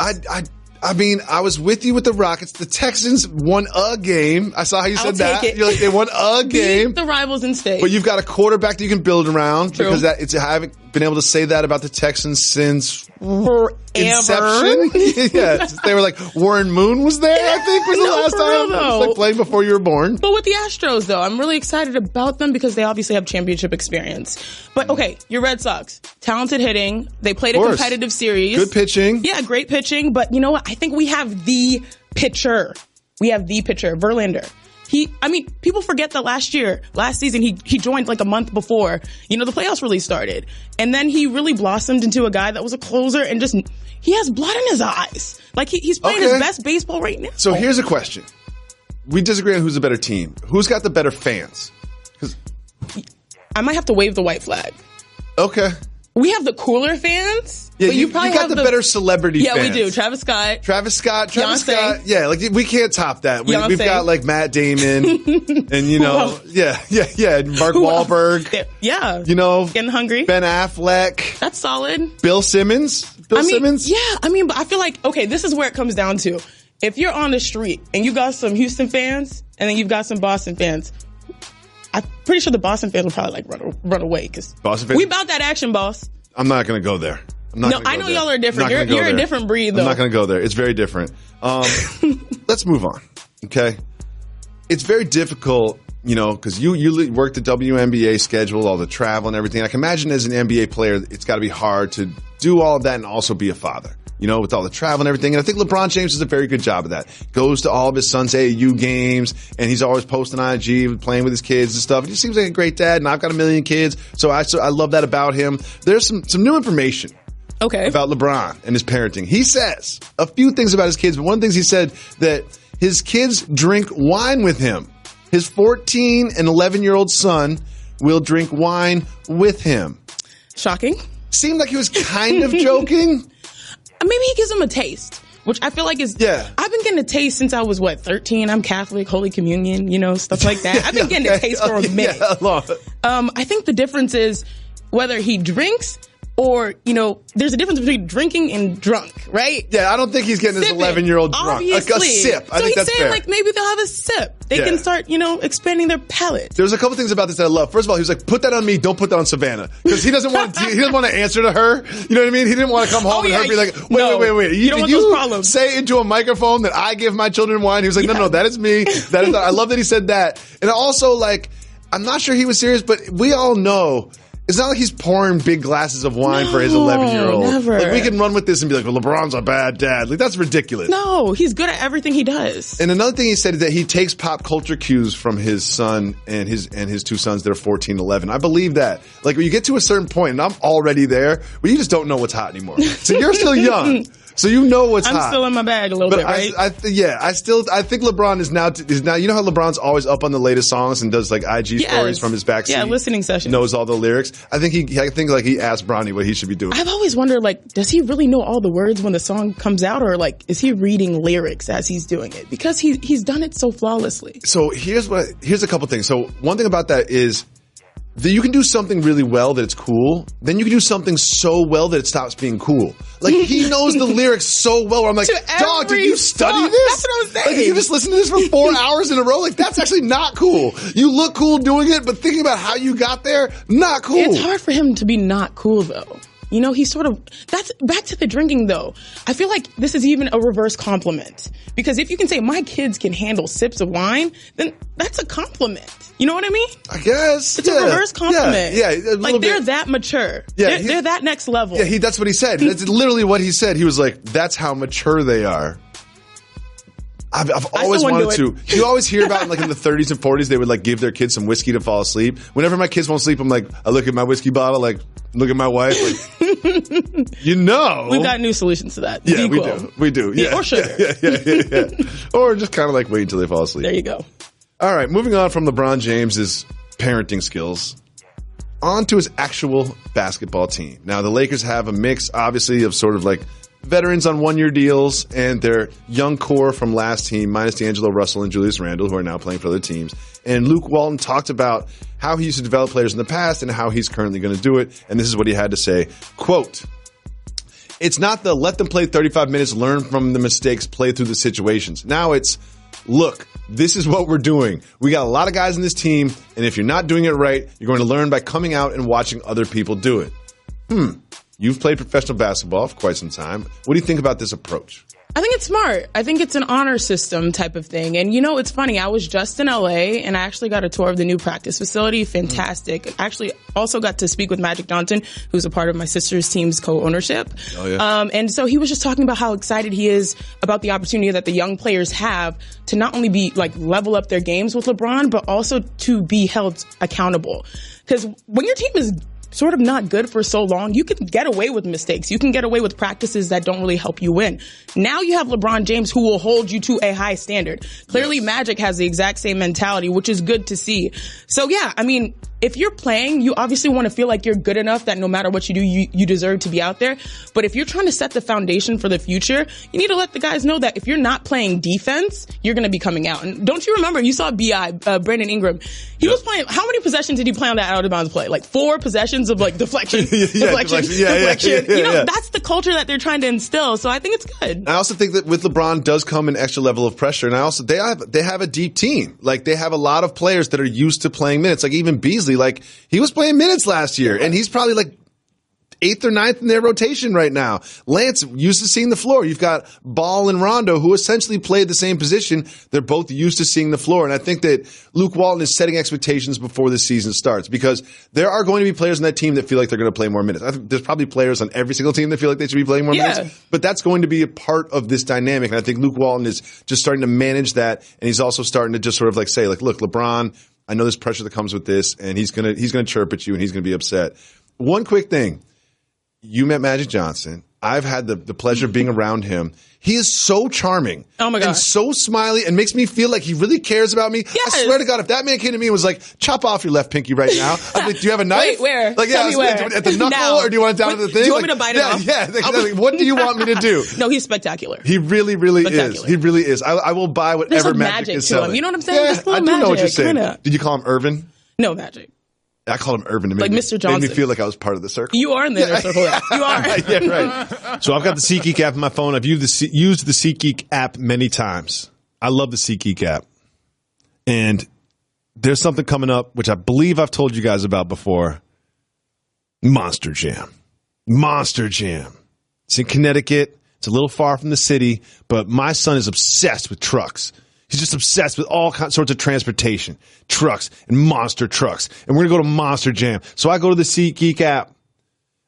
I was with you with the Rockets. The Texans won a game. I saw how you said that. You're like, they won a game. Beat the rivals in state. But you've got a quarterback that you can build around. True. Because I haven't been able to say that about the Texans since forever. Inception. Yeah, they were like, Warren Moon was there, I think, was the last time. It was like playing before you were born. But with the Astros, though, I'm really excited about them because they obviously have championship experience. But, okay, your Red Sox, talented hitting. They played a competitive series. Good pitching. Yeah, great pitching. But you know what? I think we have the pitcher. Verlander. People forget that last season, he joined like a month before, the playoffs really started. And then he really blossomed into a guy that was a closer and he has blood in his eyes. Like he's playing his best baseball right now. So here's a question. We disagree on who's the better team. Who's got the better fans? I might have to wave the white flag. Okay. We have the cooler fans. Yeah, but you got the better celebrity fans. Yeah, we do. Travis Scott. Beyonce. Yeah, like we can't top that. We've got like Matt Damon and Mark Wahlberg. Yeah. Getting hungry. Ben Affleck. That's solid. Bill Simmons. Simmons. Yeah, but I feel like, okay, this is where it comes down to. If you're on the street and you got some Houston fans and then you've got some Boston fans, I'm pretty sure the Boston fans will probably like run away because we about that action, boss. I'm not going to go there. I know y'all are different. You're a different breed, though. I'm not going to go there. It's very different. Let's move on. Okay. It's very difficult, because you work the WNBA schedule, all the travel and everything. I can imagine as an NBA player, it's got to be hard to do all of that and also be a father. With all the travel and everything. And I think LeBron James does a very good job of that. Goes to all of his son's AAU games, and he's always posting on IG, playing with his kids and stuff. He seems like a great dad, and I've got a million kids, so I love that about him. There's some new information about LeBron and his parenting. He says a few things about his kids, but one of the things he said that his kids drink wine with him. His 14 and 11-year-old son will drink wine with him. Shocking. Seemed like he was kind of joking. Maybe he gives them a taste, which I feel like is... Yeah. I've been getting a taste since I was, 13? I'm Catholic, Holy Communion, stuff like that. I've been getting a taste for a minute. I think the difference is whether he drinks or, there's a difference between drinking and drunk, right? Yeah, I don't think he's getting his 11-year-old drunk. Obviously. Like a sip. I think that's fair. So he's saying, maybe they'll have a sip. They can start, expanding their palate. There's a couple things about this that I love. First of all, he was like, put that on me, don't put that on Savannah. Because he doesn't want to answer to her. You know what I mean? He didn't want to come home and her be like, wait. You don't want those problems. Say into a microphone that I give my children wine? He was like, no, that is me. That is. I love that he said that. And also, I'm not sure he was serious, but we all know it's not like he's pouring big glasses of wine for his 11-year-old. Never. We can run with this and be like, well, LeBron's a bad dad. That's ridiculous. No, he's good at everything he does. And another thing he said is that he takes pop culture cues from his son and his two sons that are 14 and 11. I believe that. When you get to a certain point, and I'm already there, but you just don't know what's hot anymore. So you're still young. So what's hot. I'm still in my bag a little bit, right? I think LeBron is now. You know how LeBron's always up on the latest songs and does IG stories from his backseat. Yeah, listening sessions. Knows all the lyrics. I think he asked Bronny what he should be doing. I've always wondered, does he really know all the words when the song comes out, or is he reading lyrics as he's doing it? Because he's done it so flawlessly. So here's a couple things. So one thing about that is that you can do something really well that it's cool. Then you can do something so well that it stops being cool. He knows the lyrics so well. Where I'm like, dog, did you study this? That's what I'm saying. Did you just listen to this for 4 hours in a row? That's actually not cool. You look cool doing it, but thinking about how you got there, not cool. It's hard for him to be not cool, though. he's sort of, that's back to the drinking though. I feel like this is even a reverse compliment. Because if you can say my kids can handle sips of wine, then that's a compliment. You know what I mean? I guess. It's a reverse compliment. Yeah. Like they're that mature. Yeah, they're that next level. Yeah, that's what he said. That's literally what he said. He was like, that's how mature they are. I've always wanted to. You always hear about like in the 30s and 40s, they would like give their kids some whiskey to fall asleep. Whenever my kids won't sleep, I'm like, I look at my whiskey bottle, like look at my wife, like, we've got new solutions to that. Yeah, we do. Yeah, or sugar. Yeah. Or just kind of like wait until they fall asleep. There you go. All right, moving on from LeBron James's parenting skills, on to his actual basketball team. Now the Lakers have a mix, obviously, of sort of like veterans on one-year deals and their young core from last team, minus D'Angelo Russell and Julius Randle, who are now playing for other teams. And Luke Walton talked about how he used to develop players in the past and how he's currently going to do it. And this is what he had to say, quote, "It's not the let them play 35 minutes, learn from the mistakes, play through the situations. Now it's, look, this is what we're doing. We got a lot of guys in this team, and if you're not doing it right, you're going to learn by coming out and watching other people do it." You've played professional basketball for quite some time. What do you think about this approach? I think it's smart. I think it's an honor system type of thing. And it's funny. I was just in LA and I actually got a tour of the new practice facility. Fantastic. I actually also got to speak with Magic Johnson, who's a part of my sister's team's co-ownership. Oh, yeah. And so he was just talking about how excited he is about the opportunity that the young players have to not only be like level up their games with LeBron, but also to be held accountable. Because when your team is sort of not good for so long, you can get away with mistakes. You can get away with practices that don't really help you win. Now you have LeBron James who will hold you to a high standard. Clearly, yes. Magic has the exact same mentality, which is good to see. So yeah, I mean, if you're playing, you obviously want to feel like you're good enough that no matter what you do, you deserve to be out there. But if you're trying to set the foundation for the future, you need to let the guys know that if you're not playing defense, you're going to be coming out. And don't you remember, you saw Brandon Ingram. He was playing, how many possessions did he play on that out of bounds play? Like 4 possessions of like deflection. Deflection. That's the culture that they're trying to instill. So I think it's good. I also think that with LeBron does come an extra level of pressure. And they have a deep team. Like they have a lot of players that are used to playing minutes. Like even Beasley. Like he was playing minutes last year, and he's probably like 8th or 9th in their rotation right now. Lance used to seeing the floor. You've got Ball and Rondo, who essentially played the same position. They're both used to seeing the floor, and I think that Luke Walton is setting expectations before the season starts because there are going to be players on that team that feel like they're going to play more minutes. I think there's probably players on every single team that feel like they should be playing more minutes, but that's going to be a part of this dynamic, and I think Luke Walton is just starting to manage that, and he's also starting to just sort of like say, like, look, LeBron, I know there's pressure that comes with this, and he's gonna chirp at you, and he's gonna be upset. One quick thing: you met Magic Johnson. I've had the pleasure of being around him. He is so charming. Oh my God. And so smiley and makes me feel like he really cares about me. Yes. I swear to God, if that man came to me and was like, chop off your left pinky right now. I'd be like, do you have a knife? Wait, where? Like, Tell me where. At the knuckle, now. or do you want it down to the thing? Do you want me to bite it off? Yeah, exactly. What do you want me to do? No, he's spectacular. He really, really is. He really is. I will buy whatever Magic is selling. Him. You know what I'm saying? Yeah, I do know what you're saying. Kinda. Did you call him Irvin? No, Magic. I called him Irvin to like Mr. Johnson. Made me feel like I was part of the circle. You are in the inner circle. You are. Yeah, right. So I've got the SeatGeek app on my phone. I've used the SeatGeek app many times. I love the SeatGeek app. And there's something coming up, which I believe I've told you guys about before. Monster Jam. Monster Jam. It's in Connecticut. It's a little far from the city, but my son is obsessed with trucks. He's just obsessed with all sorts of transportation, trucks and monster trucks. And we're going to go to Monster Jam. So I go to the SeatGeek app,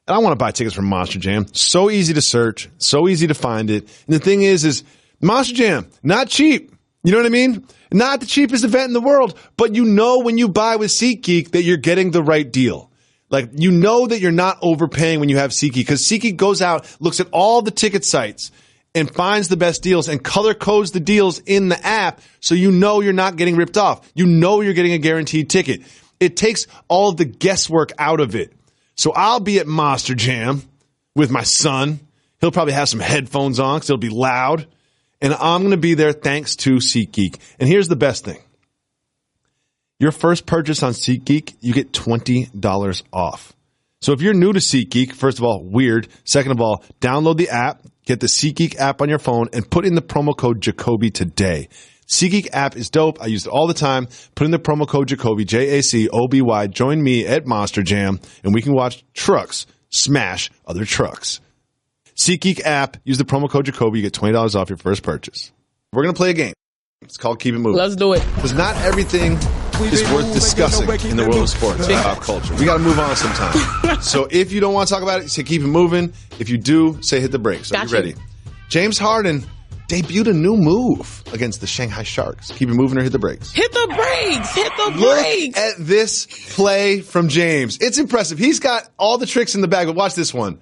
and I want to buy tickets for Monster Jam. So easy to search, so easy to find it. And the thing is Monster Jam, not cheap. You know what I mean? Not the cheapest event in the world, but you know when you buy with SeatGeek that you're getting the right deal. Like, you know that you're not overpaying when you have SeatGeek, because SeatGeek goes out, looks at all the ticket sites, and finds the best deals and color codes the deals in the app so you know you're not getting ripped off. You know you're getting a guaranteed ticket. It takes all of the guesswork out of it. So I'll be at Monster Jam with my son. He'll probably have some headphones on because it'll be loud. And I'm going to be there thanks to SeatGeek. And here's the best thing. Your first purchase on SeatGeek, you get $20 off. So if you're new to SeatGeek, first of all, weird. Second of all, download the app, get the SeatGeek app on your phone, and put in the promo code Jacoby today. SeatGeek app is dope. I use it all the time. Put in the promo code Jacoby, Jacoby. Join me at Monster Jam, and we can watch trucks, smash other trucks. SeatGeek app. Use the promo code Jacoby. You get $20 off your first purchase. We're going to play a game. It's called Keep It Moving. Let's do it. Because not everything is worth discussing in the world of sports, pop culture. We got to move on sometime. So if you don't want to talk about it, say keep it moving. If you do, say hit the brakes. Are you ready? James Harden debuted a new move against the Shanghai Sharks. Keep it moving or hit the brakes. Hit the brakes. Hit the Look brakes. at this play from James. It's impressive. He's got all the tricks in the bag, but watch this one.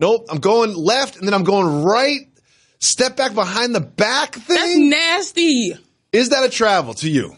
Nope, I'm going left, and then I'm going right. Step back behind the back thing. That's nasty. Is that a travel to you?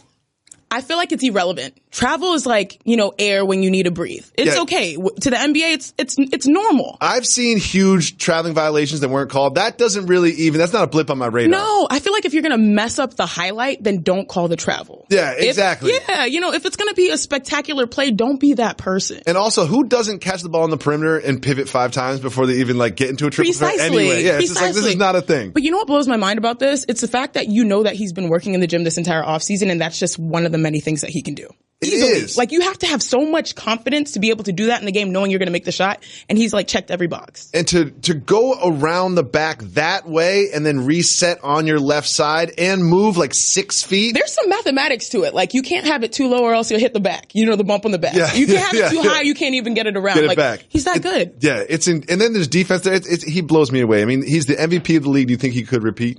I feel like it's irrelevant. Travel is like, air when you need to breathe. It's okay. To the NBA, it's normal. I've seen huge traveling violations that weren't called. That doesn't really that's not a blip on my radar. No, I feel like if you're going to mess up the highlight, then don't call the travel. Yeah, exactly. If it's going to be a spectacular play, don't be that person. And also, who doesn't catch the ball on the perimeter and pivot 5 times before they even get into a triple threat anyway? Yeah, it's just this is not a thing. But you know what blows my mind about this? It's the fact that that he's been working in the gym this entire offseason, and that's just one of the many things that he can do. Easily. It is. You have to have so much confidence to be able to do that in the game, knowing you're going to make the shot. And he's checked every box. And to go around the back that way and then reset on your left side and move 6 feet. There's some mathematics to it. You can't have it too low or else you'll hit the back. The bump on the back. Yeah, you can't have it too high. You can't even get it around. Get it back. He's that good. Yeah. And then there's defense there. He blows me away. I mean, he's the MVP of the league. Do you think he could repeat?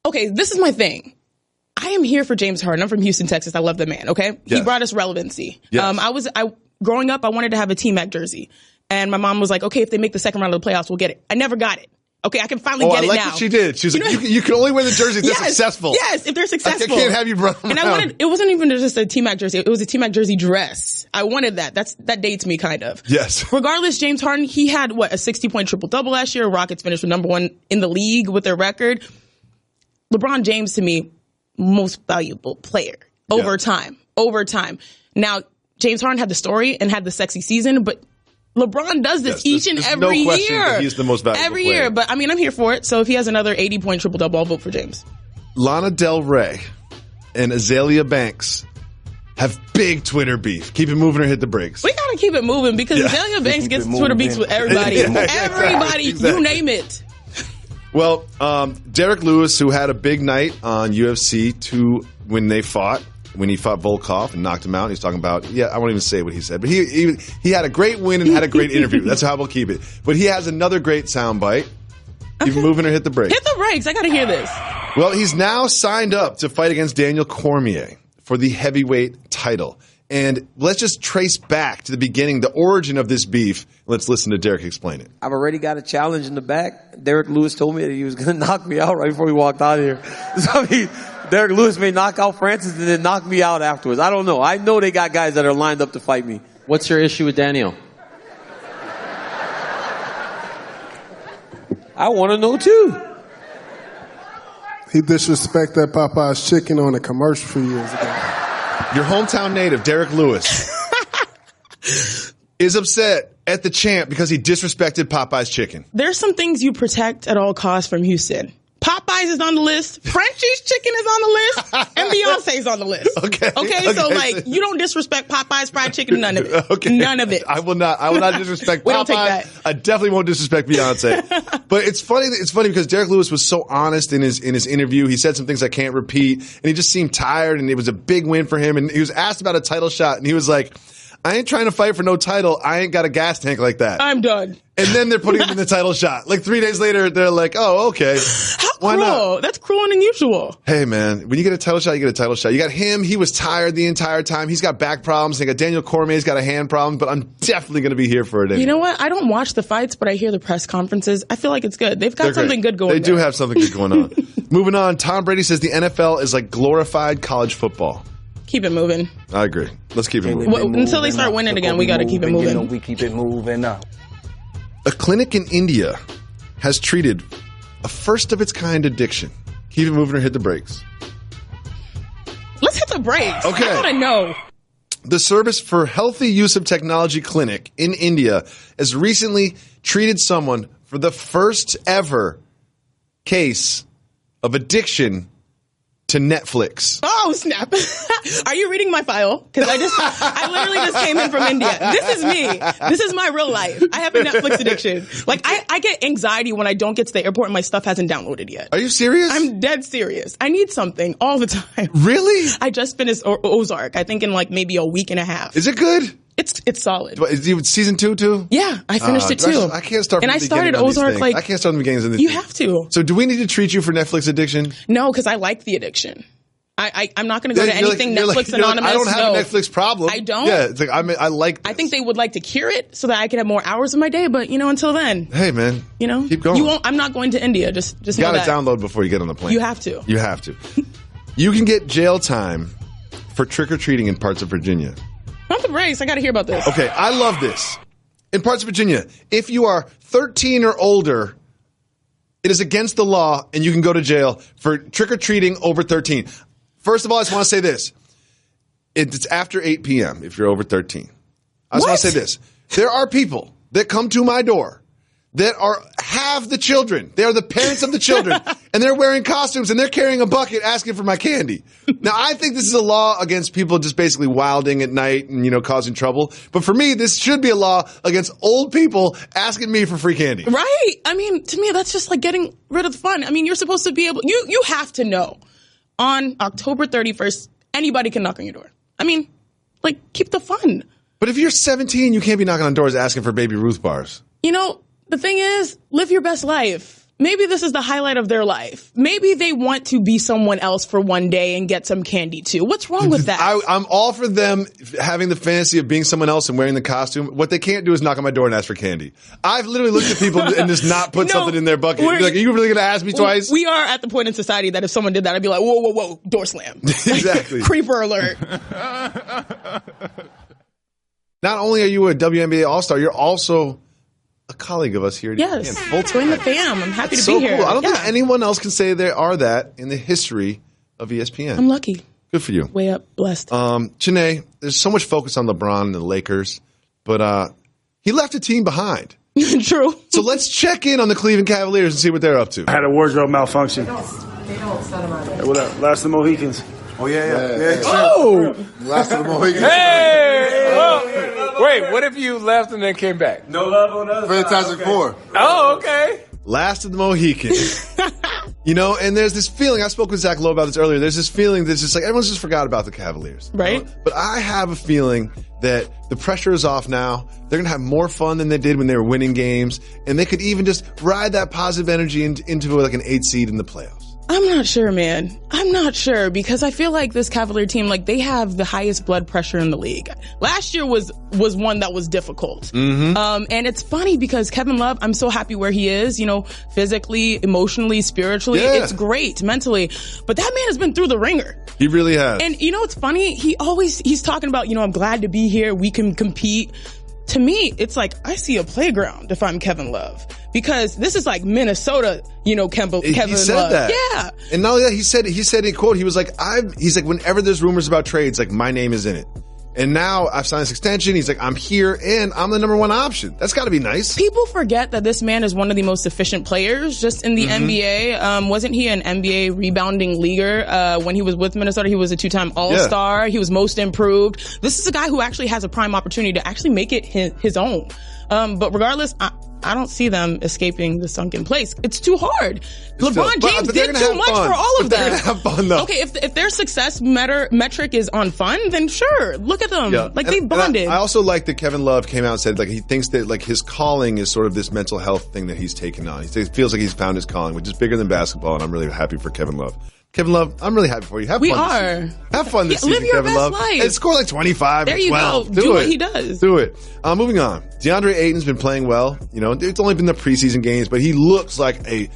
Okay, this is my thing. I am here for James Harden. I'm from Houston, Texas. I love the man, okay? Yes. He brought us relevancy. Yes. Growing up, I wanted to have a T-Mac jersey. And my mom was like, okay, if they make the second round of the playoffs, we'll get it. I never got it. Okay, I can finally get it now. I like what she did. She was you can only wear the jersey if they're successful. Yes, if they're successful. I can't have you run around. And it wasn't even just a T-Mac jersey. It was a T-Mac jersey dress. I wanted that. That dates me kind of. Yes. Regardless, James Harden, he had, a 60-point triple-double last year. Rockets finished with #1 in the league with their record. LeBron James, to me, most valuable player over time. Now, James Harden had the story and had the sexy season, but LeBron does this each and every year. No question that he's the most valuable every player. year. But, I'm here for it. So if he has another 80-point triple-double, I'll vote for James. Lana Del Rey and Azalea Banks have big Twitter beef. Keep it moving or hit the brakes. We got to keep it moving because Azalea Banks gets Twitter beefs with everybody. Everybody, exactly. You name it. Well, Derek Lewis, who had a big night on UFC 2 when he fought Volkov and knocked him out. He's talking about, I won't even say what he said, but he had a great win and had a great interview. That's how we'll keep it. But he has another great soundbite. Keep moving or hit the brakes. Hit the brakes. I got to hear this. Well, he's now signed up to fight against Daniel Cormier for the heavyweight title. And let's just trace back to the beginning, the origin of this beef. Let's listen to Derek explain it. I've already got a challenge in the back. Derek Lewis told me that he was going to knock me out right before we walked out of here. So, Derek Lewis may knock out Francis and then knock me out afterwards. I don't know. I know they got guys that are lined up to fight me. What's your issue with Daniel? I want to know, too. He disrespected Popeye's chicken on a commercial a few years ago. Your hometown native, Derek Lewis, is upset at the champ because he disrespected Popeye's chicken. There's some things you protect at all costs from Houston. Popeyes is on the list. Frenchie's chicken is on the list. And Beyonce's on the list. Okay. So you don't disrespect Popeyes fried chicken, none of it. Okay. None of it. I will not disrespect Popeyes. We don't take that. I definitely won't disrespect Beyonce. But it's funny because Derek Lewis was so honest in his interview. He said some things I can't repeat, and he just seemed tired, and it was a big win for him. And he was asked about a title shot, and he was like, I ain't trying to fight for no title. I ain't got a gas tank like that. I'm done. And then they're putting him in the title shot. 3 days later, they're like, oh, okay. Why cruel? Not? That's cruel and unusual. Hey, man, when you get a title shot, you get a title shot. You got him. He was tired the entire time. He's got back problems. You got Daniel Cormier. He's got a hand problem. But I'm definitely going to be here for it anyway. You know what? I don't watch the fights, but I hear the press conferences. I feel like it's good. They've got something good going on. They do have something good going on. Moving on, Tom Brady says the NFL is like glorified college football. Keep it moving. I agree. Let's keep it moving. Well, until they start winning again, we got to keep it moving. We keep it moving up. A clinic in India has treated a first-of-its-kind addiction. Keep it moving or hit the brakes. Let's hit the brakes. Okay. I want to know. The Service for Healthy Use of Technology clinic in India has recently treated someone for the first ever case of addiction to Netflix. Oh, snap. Are you reading my file? Because I literally just came in from India. This is me. This is my real life. I have a Netflix addiction. Like, I get anxiety when I don't get to the airport and my stuff hasn't downloaded yet. Are you serious? I'm dead serious. I need something all the time. Really? I just finished Ozark, I think in like maybe a week and a half. Is it good? It's solid. Is it season 2 too? Yeah, I finished it too. I can't start from and the I started beginning Ozark like... I can't start from the beginning of You have to. So do we need to treat you for Netflix addiction? No, because I like the addiction. I'm not going to go to anything Netflix anonymous. I don't have a Netflix problem. I don't? Yeah, it's like I like this. I think they would like to cure it so that I could have more hours in my day, but until then. Hey man. Keep going. I'm not going to India. Just you know gotta that. download before you get on the plane. You have to. You have to. You can get jail time for trick-or-treating in parts of Virginia. Pump the brakes. I got to hear about this. Okay, I love this. In parts of Virginia, if you are 13 or older, it is against the law and you can go to jail for trick-or-treating over 13. First of all, I just want to say this. It's after 8 p.m. if you're over 13. I just want to say this. There are people that come to my door that have the children. They are the parents of the children. And they're wearing costumes and they're carrying a bucket asking for my candy. Now, I think this is a law against people just basically wilding at night and, causing trouble. But for me, this should be a law against old people asking me for free candy. Right. I mean, to me, that's just like getting rid of the fun. I mean, you're supposed to be able, you have to know on October 31st, anybody can knock on your door. I mean, keep the fun. But if you're 17, you can't be knocking on doors asking for Baby Ruth bars. The thing is, live your best life. Maybe this is the highlight of their life. Maybe they want to be someone else for one day and get some candy too. What's wrong with that? I'm all for them having the fantasy of being someone else and wearing the costume. What they can't do is knock on my door and ask for candy. I've literally looked at people and just not put something in their bucket. Be like, are you really going to ask me twice? We are at the point in society that if someone did that, I'd be like, whoa, door slam. Exactly. Creeper alert. Not only are you a WNBA All-Star, you're also a colleague of us here. Yes, join the fam. I'm happy to be here. Cool. I don't think anyone else can say they are that in the history of ESPN. I'm lucky. Good for you. Way up, blessed. Janae, there's so much focus on LeBron and the Lakers, but he left a team behind. True. So let's check in on the Cleveland Cavaliers and see what they're up to. I had a wardrobe malfunction. They don't set them out. Hey, what up? Last of the Mohicans. Oh, yeah. Oh! Last of the Mohicans. Hey! Wait, what if you left and then came back? No love on us. Fantastic Four. Oh, okay. Last of the Mohicans. And there's this feeling, I spoke with Zach Lowe about this earlier, there's this feeling that's just like everyone's just forgot about the Cavaliers. Right. But I have a feeling that the pressure is off now. They're going to have more fun than they did when they were winning games. And they could even just ride that positive energy into like an 8 seed in the playoffs. I'm not sure, man. I'm not sure because I feel like this Cavalier team, they have the highest blood pressure in the league. Last year was one that was difficult. Mm-hmm. And it's funny because Kevin Love, I'm so happy where he is, physically, emotionally, spiritually. Yeah. It's great mentally. But that man has been through the ringer. He really has. And it's funny. He's talking about, I'm glad to be here. We can compete. To me, it's like I see a playground if I'm Kevin Love because this is like Minnesota, Kevin Love. He said that. Yeah. And not only that, he said in quote, he was like, whenever there's rumors about trades, my name is in it. And now I've signed this extension. He's like, I'm here and I'm the number one option. That's got to be nice. People forget that this man is one of the most efficient players just in the NBA. Wasn't he an NBA rebounding leaguer? When he was with Minnesota, he was a 2-time All-Star. He was most improved. This is a guy who actually has a prime opportunity to actually make it his own. But regardless, I don't see them escaping the sunken place. It's too hard. LeBron James did too much for all of them. They're gonna have fun though. Okay, if their success metric is on fun, then sure, look at them. Yeah. They bonded. I also like that Kevin Love came out and said he thinks that his calling is sort of this mental health thing that he's taken on. He feels like he's found his calling, which is bigger than basketball, and I'm really happy for Kevin Love. Kevin Love, I'm really happy for you. Have fun this season, live your Kevin best Love. life. And score 25 there or you 12. go. Do what he does. Do it. Moving on. DeAndre Ayton's been playing well. It's only been the preseason games, but he looks like a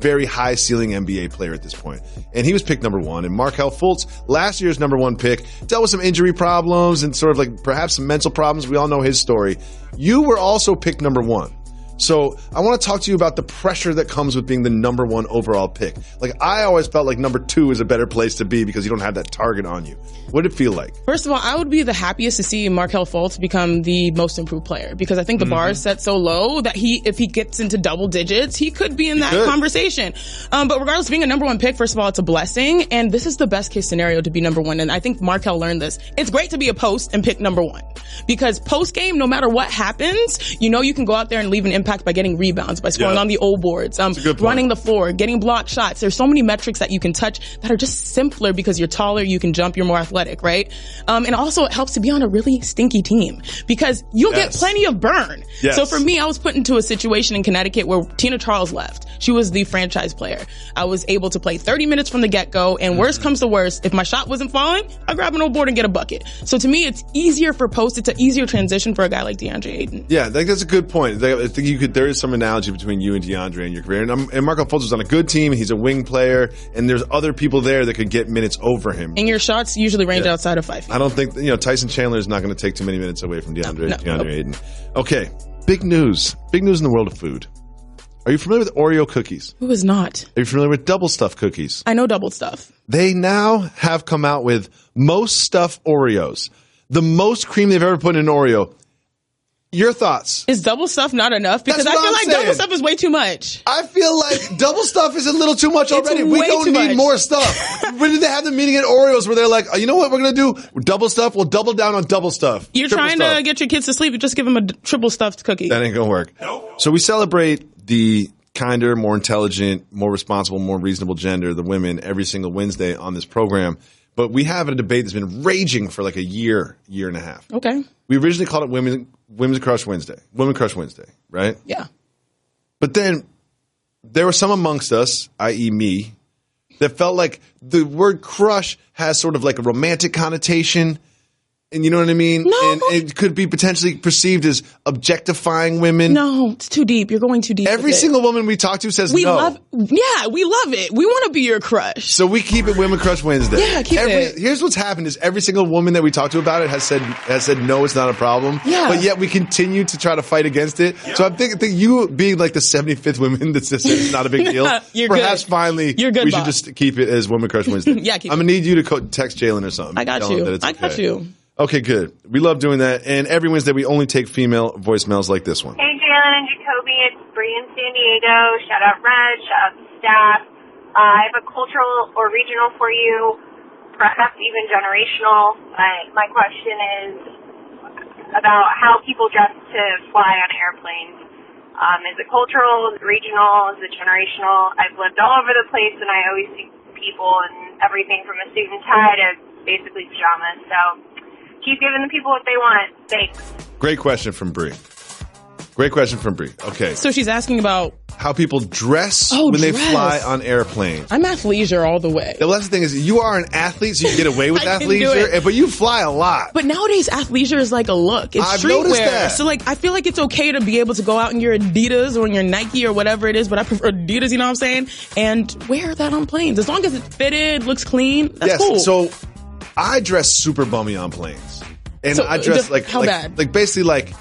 very high ceiling NBA player at this point. And he was picked number 1. And Markelle Fultz, last year's number 1 pick, dealt with some injury problems and sort of perhaps some mental problems. We all know his story. You were also picked number 1. So I want to talk to you about the pressure that comes with being the number 1 overall pick. Like, I always felt like number 2 is a better place to be because you don't have that target on you. What did it feel like? First of all, I would be the happiest to see Markelle Fultz become the most improved player because I think the bar is set so low that if he gets into double digits, he could be in that conversation. But regardless of being a number 1 pick, first of all, it's a blessing. And this is the best case scenario to be number 1. And I think Markelle learned this. It's great to be a post and pick number 1 because post game, no matter what happens, you know you can go out there and leave an impact by getting rebounds, by scoring on the old boards, running the floor, getting blocked shots. There's so many metrics that you can touch that are just simpler because you're taller, you can jump, you're more athletic, right? And also it helps to be on a really stinky team because you'll get plenty of burn. Yes. So for me, I was put into a situation in Connecticut where Tina Charles left. She was the franchise player. I was able to play 30 minutes from the get-go, and worst comes to worst, if my shot wasn't falling, I grab an old board and get a bucket. So to me, it's easier for post. It's an easier transition for a guy like DeAndre Ayton. Yeah, I think that's a good point. I think there is some analogy between you and DeAndre and your career. And Markelle Fultz was on a good team. He's a wing player, and there's other people there that could get minutes over him. And your shots usually range outside of 5 feet. I don't think Tyson Chandler is not going to take too many minutes away from DeAndre Ayton. Okay, big news in the world of food. Are you familiar with Oreo cookies? Who is not? Are you familiar with double stuff cookies? I know double stuff. They now have come out with most stuff Oreos. The most cream they've ever put in an Oreo. Your thoughts? Is double stuff not enough? Because I feel like double stuff is way too much. I feel like double stuff is a little too much already. We don't need more stuff. When did they have the meeting at Oreos where they're like, you know what we're going to do? Double stuff. We'll double down on double stuff. You're trying to get your kids to sleep. You just give them a triple stuffed cookie. That ain't going to work. So we celebrate the kinder, more intelligent, more responsible, more reasonable gender, the women, every single Wednesday on this program. But we have a debate that's been raging for like a year and a half. Okay. We originally called it Women's Crush Wednesday. Women Crush Wednesday, right? Yeah. But then there were some amongst us, i.e. me, that felt like the word crush has sort of like a romantic connotation. And you know what I mean? No. And it could be potentially perceived as objectifying women. No, it's too deep. You're going too deep. Every single woman we talk to says no. We love it. We want to be your crush. So we keep it Women Crush Wednesday. Yeah, keep it. Here's what's happened is every single woman that we talk to about it has said no, it's not a problem. Yeah. But yet we continue to try to fight against it. Yeah. So I think you being like the 75th woman that says it's not a big deal. Perhaps good. Finally You're good, we should just keep it as Women Crush Wednesday. Yeah, keep I'm going to need you to text Jalen or something. I got you. I got you. Okay, good. We love doing that. And every Wednesday, we only take female voicemails like this one. Hey, Jalen and Jacoby. It's Bree in San Diego. Shout out Red. Shout out the staff. I have a cultural or regional for you, perhaps even generational. My question is about how people dress to fly on airplanes. Is it cultural? Is it regional? Is it generational? I've lived all over the place, and I always see people in everything from a suit and tie to basically pajamas. So keep giving the people what they want. Thanks. Great question from Bree. Okay. So she's asking about how people dress when they fly on airplanes. I'm athleisure all the way. Well, that's the thing is you are an athlete, so you get away with athleisure, but you fly a lot. But nowadays, athleisure is like a look. It's streetwear. So like, I feel like it's okay to be able to go out in your Adidas or in your Nike or whatever it is, but I prefer Adidas, you know what I'm saying? And wear that on planes. As long as it's fitted, looks clean, that's cool. So I dress super bummy on planes. And I dress how bad? Like basically like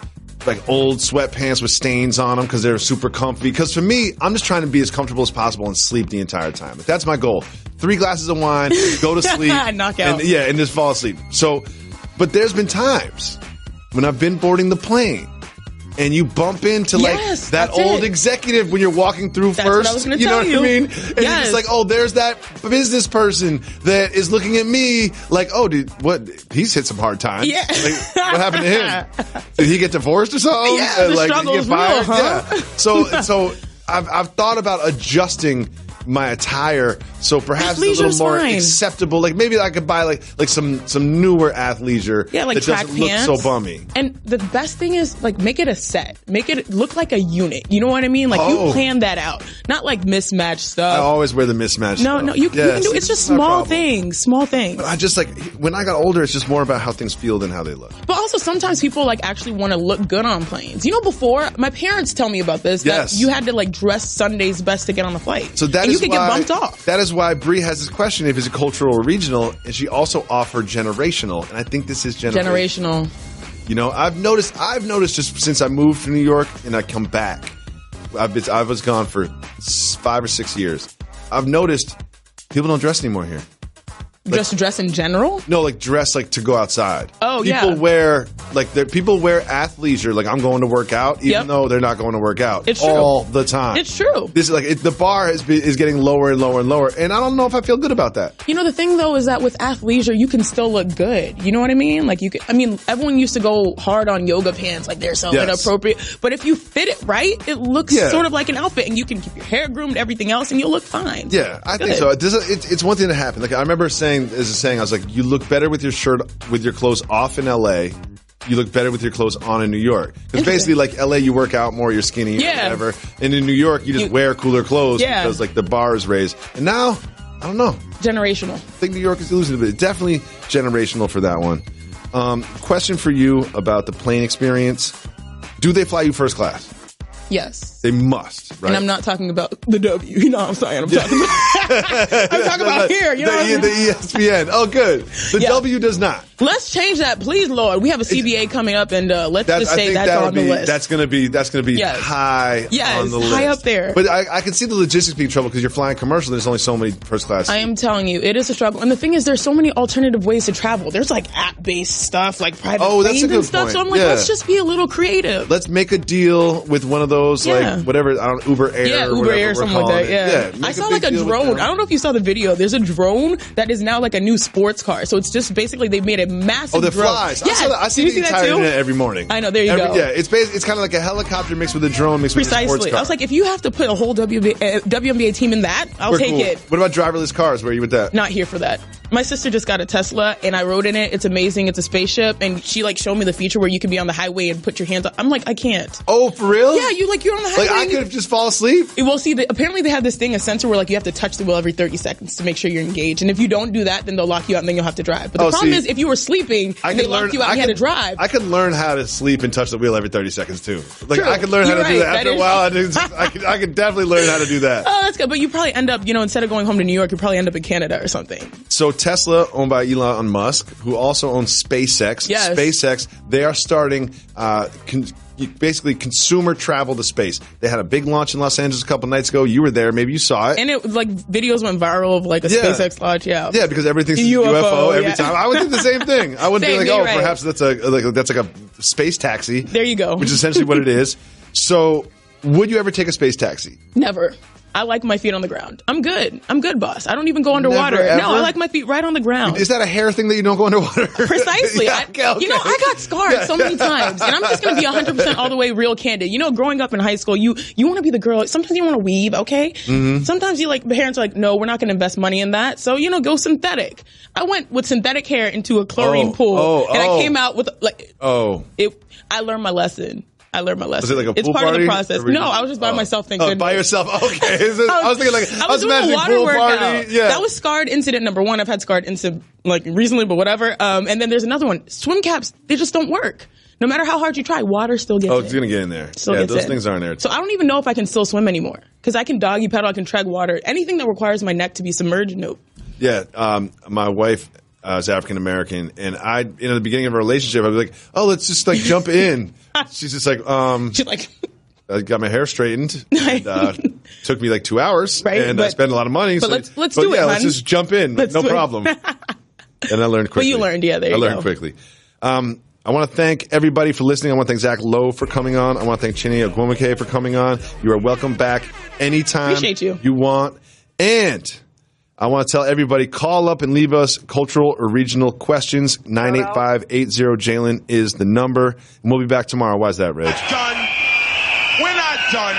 old sweatpants with stains on them because they're super comfy. Because for me, I'm just trying to be as comfortable as possible and sleep the entire time. Like, that's my goal. 3 glasses of wine, go to sleep. Knock out. And just fall asleep. So, but there's been times when I've been boarding the plane and you bump into that old executive when you're walking through that's first. What I was gonna you know tell what you. I mean? And you're just like, oh, there's that business person that is looking at me like, oh, dude, what? He's hit some hard times. Yeah. Like, what happened to him? Did he get divorced or something? Yeah, the struggle is real, huh? Yeah. So I've thought about adjusting my attire so perhaps it's a little more acceptable. Like maybe I could buy like some newer athleisure like that doesn't look so bummy. And the best thing is like make it a set. Make it look like a unit. You know what I mean? Like you plan that out. Not like mismatched stuff. I always wear the mismatched stuff. No, you can do it's just small things. Small things. But I just like when I got older it's just more about how things feel than how they look. But also sometimes people like actually want to look good on planes. You know, before my parents tell me about this that you had to like dress Sunday's best to get on the flight. So that and is you could get bumped off. That is why Bree has this question if it's cultural or regional, and she also offered generational, and I think this is generational. You know, I've noticed just since I moved to New York and I come back, I was gone for 5 or 6 years. I've noticed people don't dress anymore here. Just dress in general? No, like dress like to go outside. Oh, people wear people wear athleisure. Like I'm going to work out, even though they're not going to work out. It's true. All the time. It's true. This is like the bar is getting lower and lower and lower, and I don't know if I feel good about that. You know, the thing though is that with athleisure, you can still look good. You know what I mean? Like everyone used to go hard on yoga pants, like they're so inappropriate. But if you fit it right, it looks sort of like an outfit, and you can keep your hair groomed, everything else, and you'll look fine. Yeah, I think so. It's one thing that happened. Like I remember saying, I was like, you look better with your clothes off in LA. You look better with your clothes on in New York. Because basically, like LA, you work out more, you're skinny, or whatever. And in New York, you just wear cooler clothes because like the bar is raised. And now, I don't know. Generational. I think New York is losing a bit. Definitely generational for that one. Question for you about the plane experience. Do they fly you first class? Yes. They must, right? And I'm not talking about the W. You know what I'm saying? I'm talking about here. You know the ESPN. Oh, good. The W does not. Let's change that, please, Lord. We have a CBA coming up, and let's just say that's on the list. That's going to be high on the list. High up there. But I can see the logistics being trouble because you're flying commercial. There's only so many first class. I am telling you, it is a struggle. And the thing is, there's so many alternative ways to travel. There's like app-based stuff, like private planes and stuff. So I'm like, let's just be a little creative. Let's make a deal with one of those, like whatever, I don't know, Uber Air. Yeah, Uber Air, something like that. Yeah. I saw like a drone. I don't know if you saw the video. There's a drone that is now like a new sports car. So it's just basically they made a massive drone. Flies. Yes. I see the entire internet every morning. I know. There you go. Yeah, it's kind of like a helicopter mixed with a drone mixed with a sports car. I was like, if you have to put a whole WNBA team in that, I'll take it. What about driverless cars? Where are you with that? Not here for that. My sister just got a Tesla, and I rode in it. It's amazing. It's a spaceship, and she like showed me the feature where you can be on the highway and put your hands up. I'm like, I can't. Oh, for real? Yeah, you're on the highway. Like I could just fall asleep. Well, see, apparently they have this thing, a sensor where like you have to touch the wheel every 30 seconds to make sure you're engaged, and if you don't do that, then they'll lock you out, and then you'll have to drive. But the problem is, if you were sleeping and they locked you out, and you had to drive. I could learn how to sleep and touch the wheel every 30 seconds too. Like True. I could learn how to do that after a while. I could definitely learn how to do that. Oh, that's good. But you probably end up, instead of going home to New York, you probably end up in Canada or something. So Tesla, owned by Elon Musk, who also owns SpaceX. Yes. SpaceX, they are starting basically consumer travel to space. They had a big launch in Los Angeles a couple nights ago. You were there. Maybe you saw it. And it like videos went viral of like a SpaceX launch. Yeah. Yeah, because everything's UFO every time. I would think the same thing. I wouldn't be like, perhaps that's like a space taxi. There you go. Which is essentially what it is. So would you ever take a space taxi? Never. I like my feet on the ground. I'm good, boss. I don't even go underwater. Never, no, I like my feet right on the ground. Is that a hair thing that you don't go underwater? Precisely. Yeah, okay. I got scarred so many times. And I'm just going to be 100% all the way real candid. Growing up in high school, you want to be the girl. Sometimes you want to weave, okay? Mm-hmm. Sometimes parents are like, no, we're not going to invest money in that. So, go synthetic. I went with synthetic hair into a chlorine pool. And I came out with I learned my lesson. Was it like a pool It's part party? of the process. No, I was just by myself. Thank goodness. By yourself? Okay. I was thinking I was imagining water pool workout. party. Yeah. That was scarred incident number one. I've had scarred incident recently, but whatever. And then there's another one. Swim caps, they just don't work. No matter how hard you try, water still gets in. Oh, it's going to get in there. Those things aren't there. So I don't even know if I can still swim anymore. Because I can doggy paddle, I can tread water. Anything that requires my neck to be submerged, nope. Yeah. My wife is African American, and in the beginning of our relationship, I was like, "Oh, let's just jump in." She's just like, She's like, I got my hair straightened. And, took me 2 hours, and I spent a lot of money. But let's do it, let's just jump in, no problem. And I learned quickly. But you learned, there you go. I learned quickly. I want to thank everybody for listening. I want to thank Zach Lowe for coming on. I want to thank Chinny Ogwumike for coming on. You are welcome back anytime you want. And I want to tell everybody, call up and leave us cultural or regional questions. 985-80-JALEN is the number. And we'll be back tomorrow. Why is that, Reg? We're not done.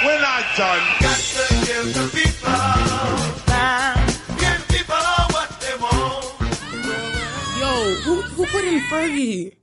We're not done. Got to give the people time. Give people what they want. Yo, who put in Fergie?